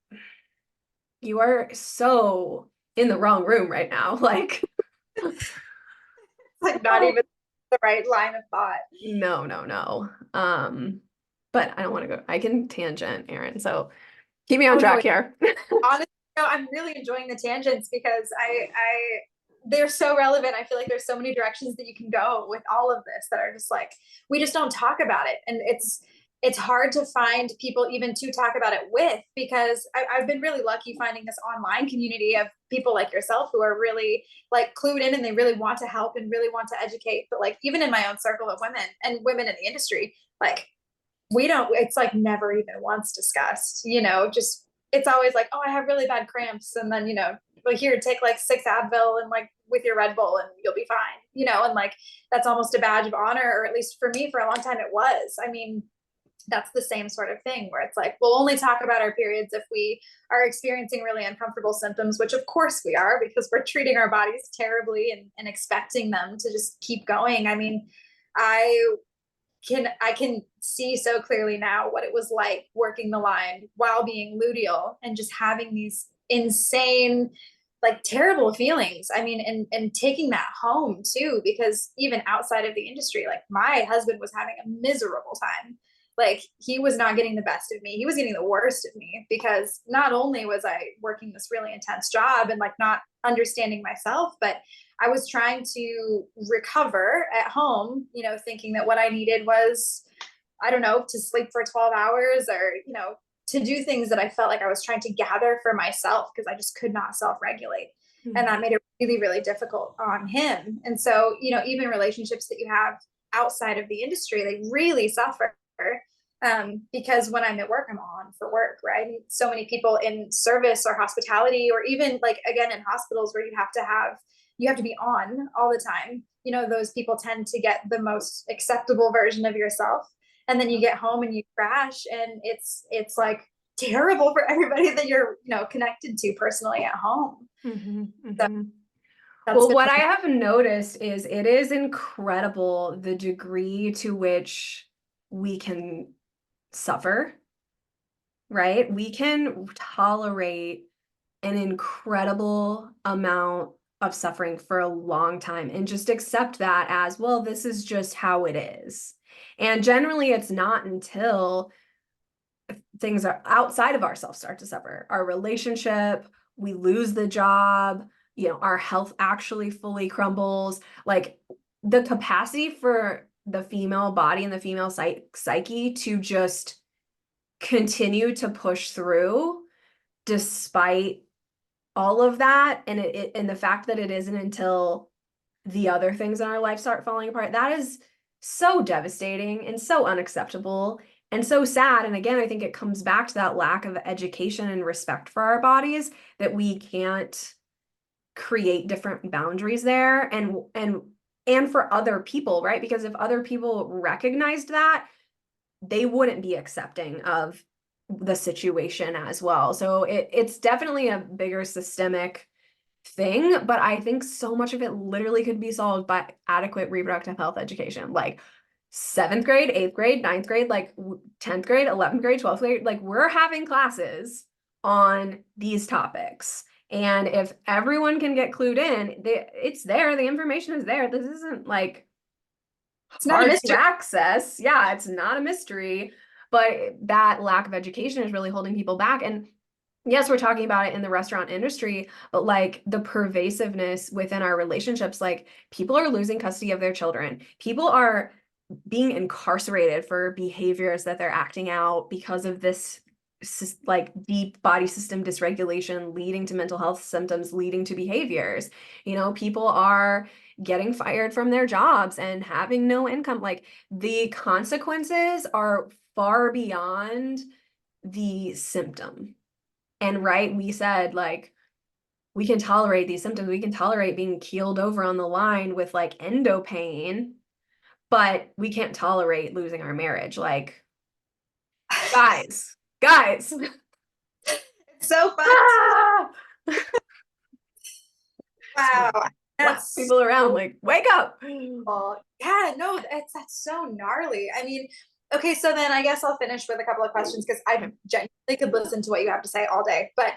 you are so in the wrong room right now. Like, Like not oh, even the right line of thought. no, no, no. But I don't want to go, I can tangent, Erin. So keep me on Oh no, track here. honestly, no, I'm really enjoying the tangents because they're so relevant. I feel like there's so many directions that you can go with all of this that are just like, we just don't talk about it. And it's hard to find people even to talk about it with, because I've been really lucky finding this online community of people like yourself who are really like clued in and they really want to help and really want to educate. But like, even in my own circle of women and women in the industry, like, we don't, it's like never even once discussed, just it's always like, oh, I have really bad cramps, and then, well, here, take like 6 Advil and like with your Red Bull and you'll be fine, and like that's almost a badge of honor, or at least for me for a long time it was. I mean, that's the same sort of thing where it's like, we'll only talk about our periods if we are experiencing really uncomfortable symptoms, which of course we are, because we're treating our bodies terribly and expecting them to just keep going. I mean, I I can see so clearly now what it was like working the line while being luteal and just having these insane, like, terrible feelings. I mean, and taking that home too, because even outside of the industry, like, my husband was having a miserable time. Like, he was not getting the best of me, he was getting the worst of me, because not only was I working this really intense job and like not understanding myself, but I was trying to recover at home, thinking that what I needed was, I don't know, to sleep for 12 hours, or, to do things that I felt like I was trying to gather for myself because I just could not self-regulate. And that made it really, really difficult on him. And so, you know, even relationships that you have outside of the industry, they really suffer. Because when I'm at work, I'm on for work, right? So many people in service or hospitality, or even like again in hospitals where you have to be on all the time. You know, those people tend to get the most acceptable version of yourself, and then you get home and you crash, and it's like terrible for everybody that you're, you know, connected to personally at home. So that's Well, what I have noticed is it is incredible the degree to which we can suffer, right? We can tolerate an incredible amount of suffering for a long time and just accept that as, well, this is just how it is. And generally, it's not until things are outside of ourselves start to suffer. Our relationship, we lose the job, you know, our health actually fully crumbles. Like the capacity for the female body and the female psyche to just continue to push through despite all of that, and the fact that it isn't until the other things in our life start falling apart, that is so devastating and so unacceptable and so sad. And again, I think it comes back to that lack of education and respect for our bodies, that we can't create different boundaries there, and for other people, right? Because if other people recognized that, they wouldn't be accepting of the situation as well. So it's definitely a bigger systemic thing, but I think so much of it literally could be solved by adequate reproductive health education. Like 7th grade, 8th grade, 9th grade, like 10th grade, 11th grade, 12th grade, like we're having classes on these topics. And if everyone can get clued in, it's there, the information is there. This isn't like it's not a hard to mystery. access. Yeah, it's not a mystery, but that lack of education is really holding people back. And yes, we're talking about it in the restaurant industry, but like the pervasiveness within our relationships, like people are losing custody of their children. People are being incarcerated for behaviors that they're acting out because of this like deep body system dysregulation leading to mental health symptoms, leading to behaviors. You know, people are getting fired from their jobs and having no income. Like the consequences are far beyond the symptom. And right, we said like we can tolerate these symptoms. We can tolerate being keeled over on the line with like endo pain, but we can't tolerate losing our marriage. Like, guys. It's so fun. Ah! Wow. Slap That's people around, like, wake up. yeah, no, that's so gnarly. I mean, okay, so then I guess I'll finish with a couple of questions because I genuinely could listen to what you have to say all day. But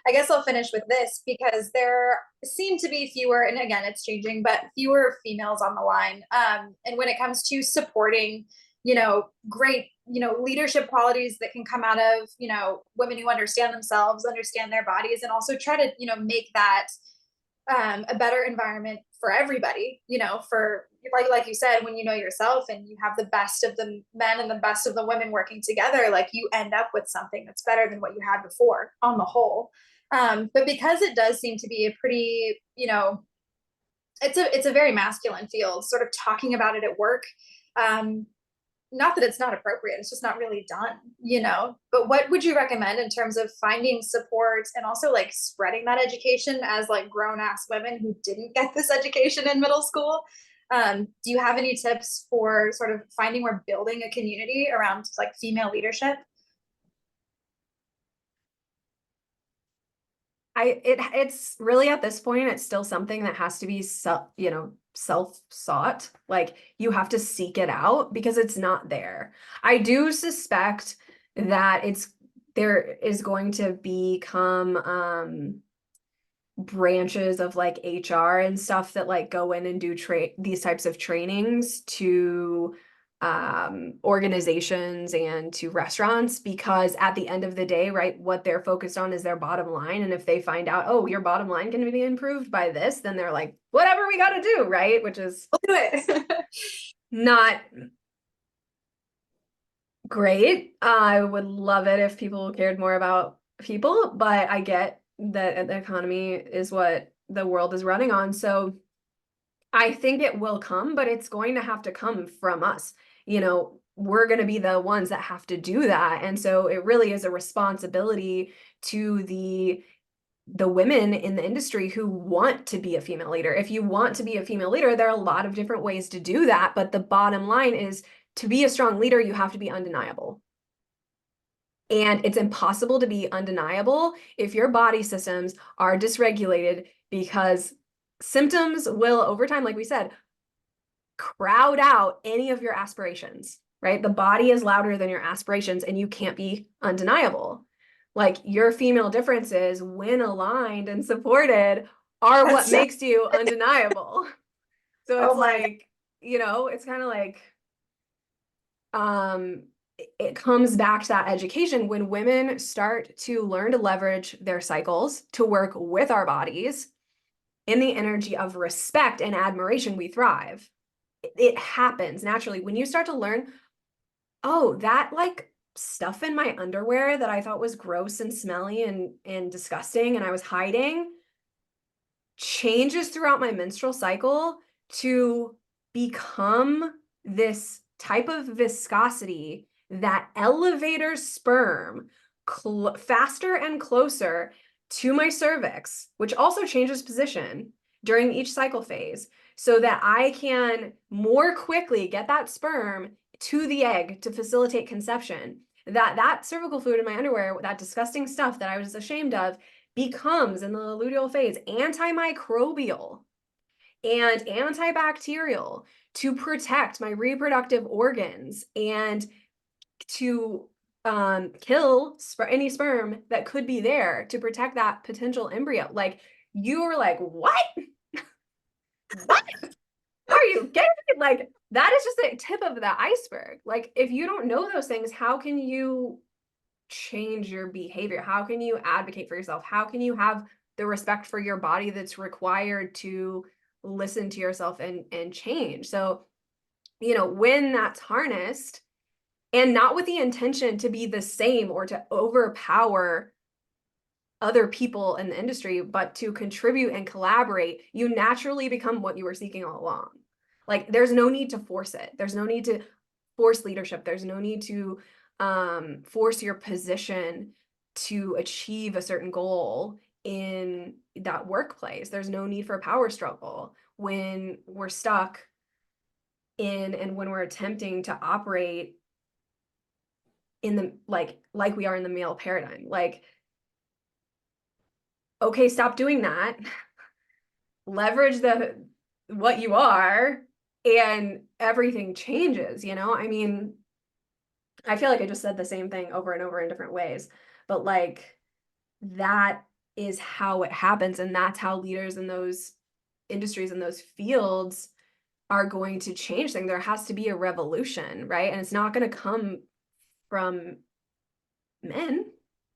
I guess I'll finish with this because there seem to be fewer, and again, it's changing, but fewer females on the line. And when it comes to supporting, you know, great, you know, leadership qualities that can come out of, you know, women who understand themselves, understand their bodies, and also try to, you know, make that a better environment for everybody, you know, for like you said, when you know yourself and you have the best of the men and the best of the women working together, like you end up with something that's better than what you had before on the whole. But because it does seem to be a pretty, you know, it's a very masculine field, sort of talking about it at work. Not that it's not appropriate, it's just not really done, you know. But what would you recommend in terms of finding support and also like spreading that education as like grown ass women who didn't get this education in middle school? Do you have any tips for sort of finding or building a community around like female leadership? It's really at this point, it's still something that has to be self-sought. Like you have to seek it out because it's not there. I do suspect that there is going to become branches of like HR and stuff that like go in and do these types of trainings to organizations and to restaurants, because at the end of the day, right, what they're focused on is their bottom line. And if they find out, oh, your bottom line can be improved by this, then they're like, whatever we got to do, right? Which is We'll do it. not Great. I would love it if people cared more about people, but I get that the economy is what the world is running on. So I think it will come, but it's going to have to come from us. We're going to be the ones that have to do that. And so it really is a responsibility to the women in the industry who want to be a female leader. If you want to be a female leader, there are a lot of different ways to do that, but the bottom line is to be a strong leader, you have to be undeniable. And it's impossible to be undeniable if your body systems are dysregulated, because symptoms will, over time, like we said, crowd out any of your aspirations, right? The body is louder than your aspirations, and you can't be undeniable. Like, your female differences, when aligned and supported, are what That's so, makes you undeniable. So it's oh my God. like, it's kind of like, um, it comes back to that education. When women start to learn to leverage their cycles to work with our bodies in the energy of respect and admiration, we thrive. It happens naturally. When you start to learn, oh, that like stuff in my underwear that I thought was gross and smelly and disgusting and I was hiding, changes throughout my menstrual cycle to become this type of viscosity that elevators sperm faster and closer to my cervix, which also changes position during each cycle phase, so that I can more quickly get that sperm to the egg to facilitate conception. That cervical fluid in my underwear, that disgusting stuff that I was ashamed of, becomes, in the luteal phase, antimicrobial and antibacterial to protect my reproductive organs and to kill any sperm that could be there to protect that potential embryo. Like, you were like, what? What are you getting? Like, that is just the tip of the iceberg. Like, if you don't know those things, how can you change your behavior? How can you advocate for yourself? How can you have the respect for your body that's required to listen to yourself and change? So, when that's harnessed, and not with the intention to be the same or to overpower other people in the industry, but to contribute and collaborate, you naturally become what you were seeking all along. Like, there's no need to force it. There's no need to force leadership. There's no need to force your position to achieve a certain goal in that workplace. There's no need for a power struggle when we're stuck in, and when we're attempting to operate in the like we are in the male paradigm. Like, okay, stop doing that. Leverage what you are, and everything changes. I mean, I feel like I just said the same thing over and over in different ways, but like, that is how it happens, and that's how leaders in those industries and those fields are going to change things. There has to be a revolution, right? And it's not going to come from men.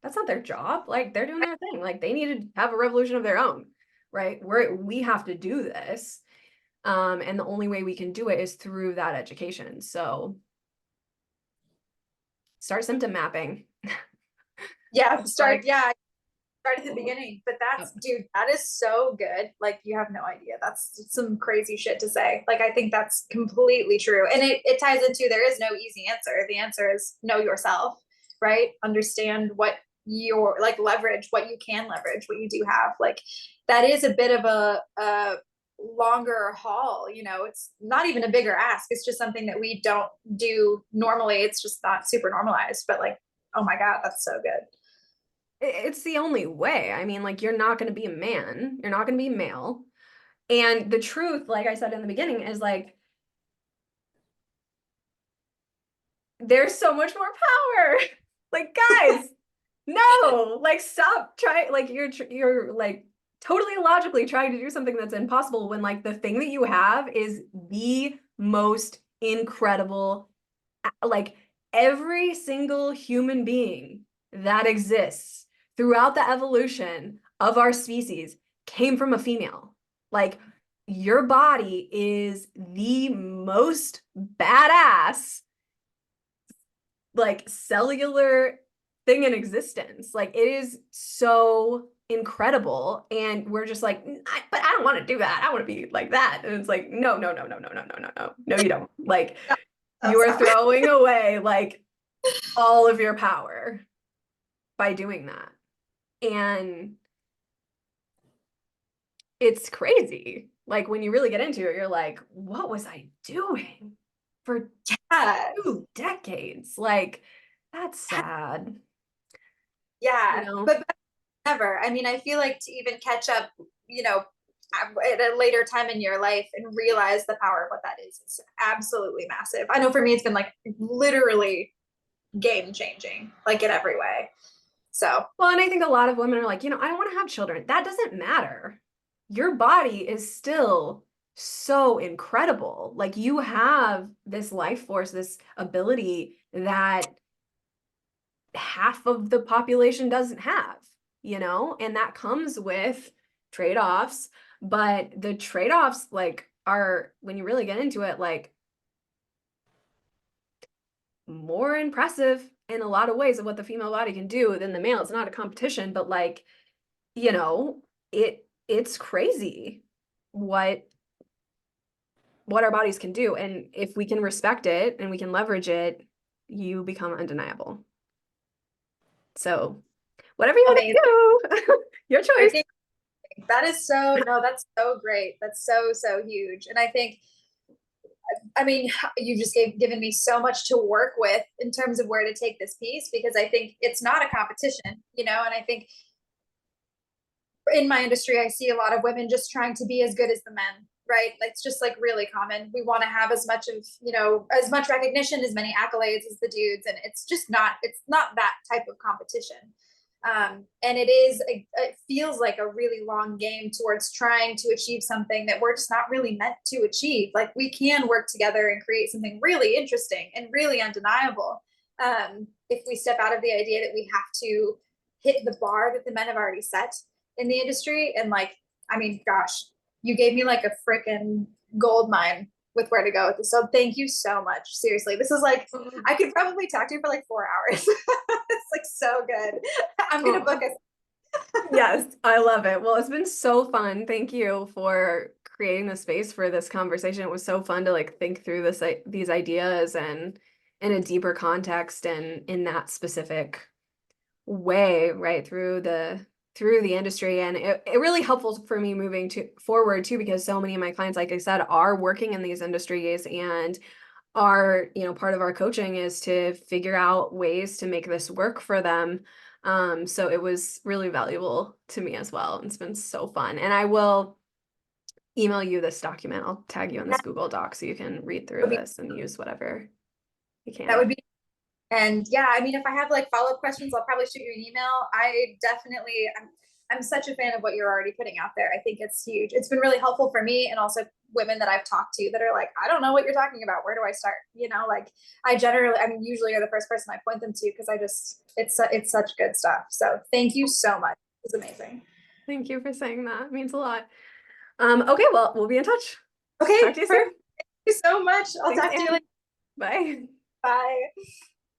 That's not their job. Like, they're doing their thing. Like, they need to have a revolution of their own, right? We have to do this. And the only way we can do it is through that education. So start symptom mapping. Yeah, Like, start at the beginning. But that's, dude, that is so good. Like, you have no idea. That's some crazy shit to say. Like, I think that's completely true. And it ties into, there is no easy answer. The answer is know yourself, right? Understand what your, like, leverage what you can leverage, what you do have. Like, that is a bit of a longer haul. It's not even a bigger ask. It's just something that we don't do normally. It's just not super normalized. But like, oh my God, that's so good. it's the only way. I mean, like, you're not going to be a man. You're not going to be male. And the truth, like I said in the beginning, is like, there's so much more power. Like, guys, no, like, stop trying. Like, you're like totally illogically trying to do something that's impossible, when like the thing that you have is the most incredible. Like, every single human being that exists throughout the evolution of our species came from a female. Like, your body is the most badass like cellular thing in existence. Like it is so incredible. And we're just like, but I don't want to do that. I want to be like that. And it's like, no, no, no, no, no, no, no, no, no, no, you don't. Like you are Stop. throwing away like all of your power by doing that. And it's crazy. Like when you really get into it, you're like, what was I doing for Yeah. 2 decades? Like, that's sad, you Yeah. know? But never. I mean, I feel like to even catch up, you know, at a later time in your life and realize the power of what that is absolutely massive. I know for me, it's been like literally game changing, like in every way. So, Well, and I think a lot of women are like, I don't want to have children. That doesn't matter. Your body is still so incredible. Like you have this life force, this ability that half of the population doesn't have, and that comes with trade-offs. But the trade-offs like are, when you really get into it, like more impressive in a lot of ways of what the female body can do than the male. It's not a competition, but like, you know, it's crazy what our bodies can do. And if we can respect it and we can leverage it, you become undeniable. So whatever you amazing. want to do, your choice. That is so, no, that's so great. That's so, so huge. And I think, I mean, you just given me so much to work with in terms of where to take this piece, because I think it's not a competition, you know, and I think in my industry, I see a lot of women just trying to be as good as the men, right? Like, it's just like really common. We want to have as much of, as much recognition, as many accolades as the dudes. And it's not that type of competition. And it feels like a really long game towards trying to achieve something that we're just not really meant to achieve. Like we can work together and create something really interesting and really undeniable. If we step out of the idea that we have to hit the bar that the men have already set in the industry. And like, I mean, gosh, you gave me like a freaking gold mine with where to go with this. So thank you so much. Seriously, this is like, I could probably talk to you for like 4 hours. It's like so good. I'm gonna book a. Yes, I love it. Well, it's been so fun. Thank you for creating the space for this conversation. It was so fun to like think through these ideas and in a deeper context and in that specific way, right, through the industry. And it really helpful for me moving forward too, because so many of my clients, like I said, are working in these industries and are, part of our coaching is to figure out ways to make this work for them. So it was really valuable to me as well. It's been so fun. And I will email you this document. I'll tag you on this Google Doc so you can read through this and use whatever you That can. would be. And yeah, I mean, if I have like follow-up questions, I'll probably shoot you an email. I'm such a fan of what you're already putting out there. I think it's huge. It's been really helpful for me and also women that I've talked to that are like, I don't know what you're talking about. Where do I start? Like I'm usually you're the first person I point them to because it's such good stuff. So thank you so much. It's amazing. Thank you for saying that. It means a lot. Okay, well, we'll be in touch. Okay, Talk to you soon. perfect. Thank you so much. I'll Thanks, talk to you Anne. later. Bye. Bye.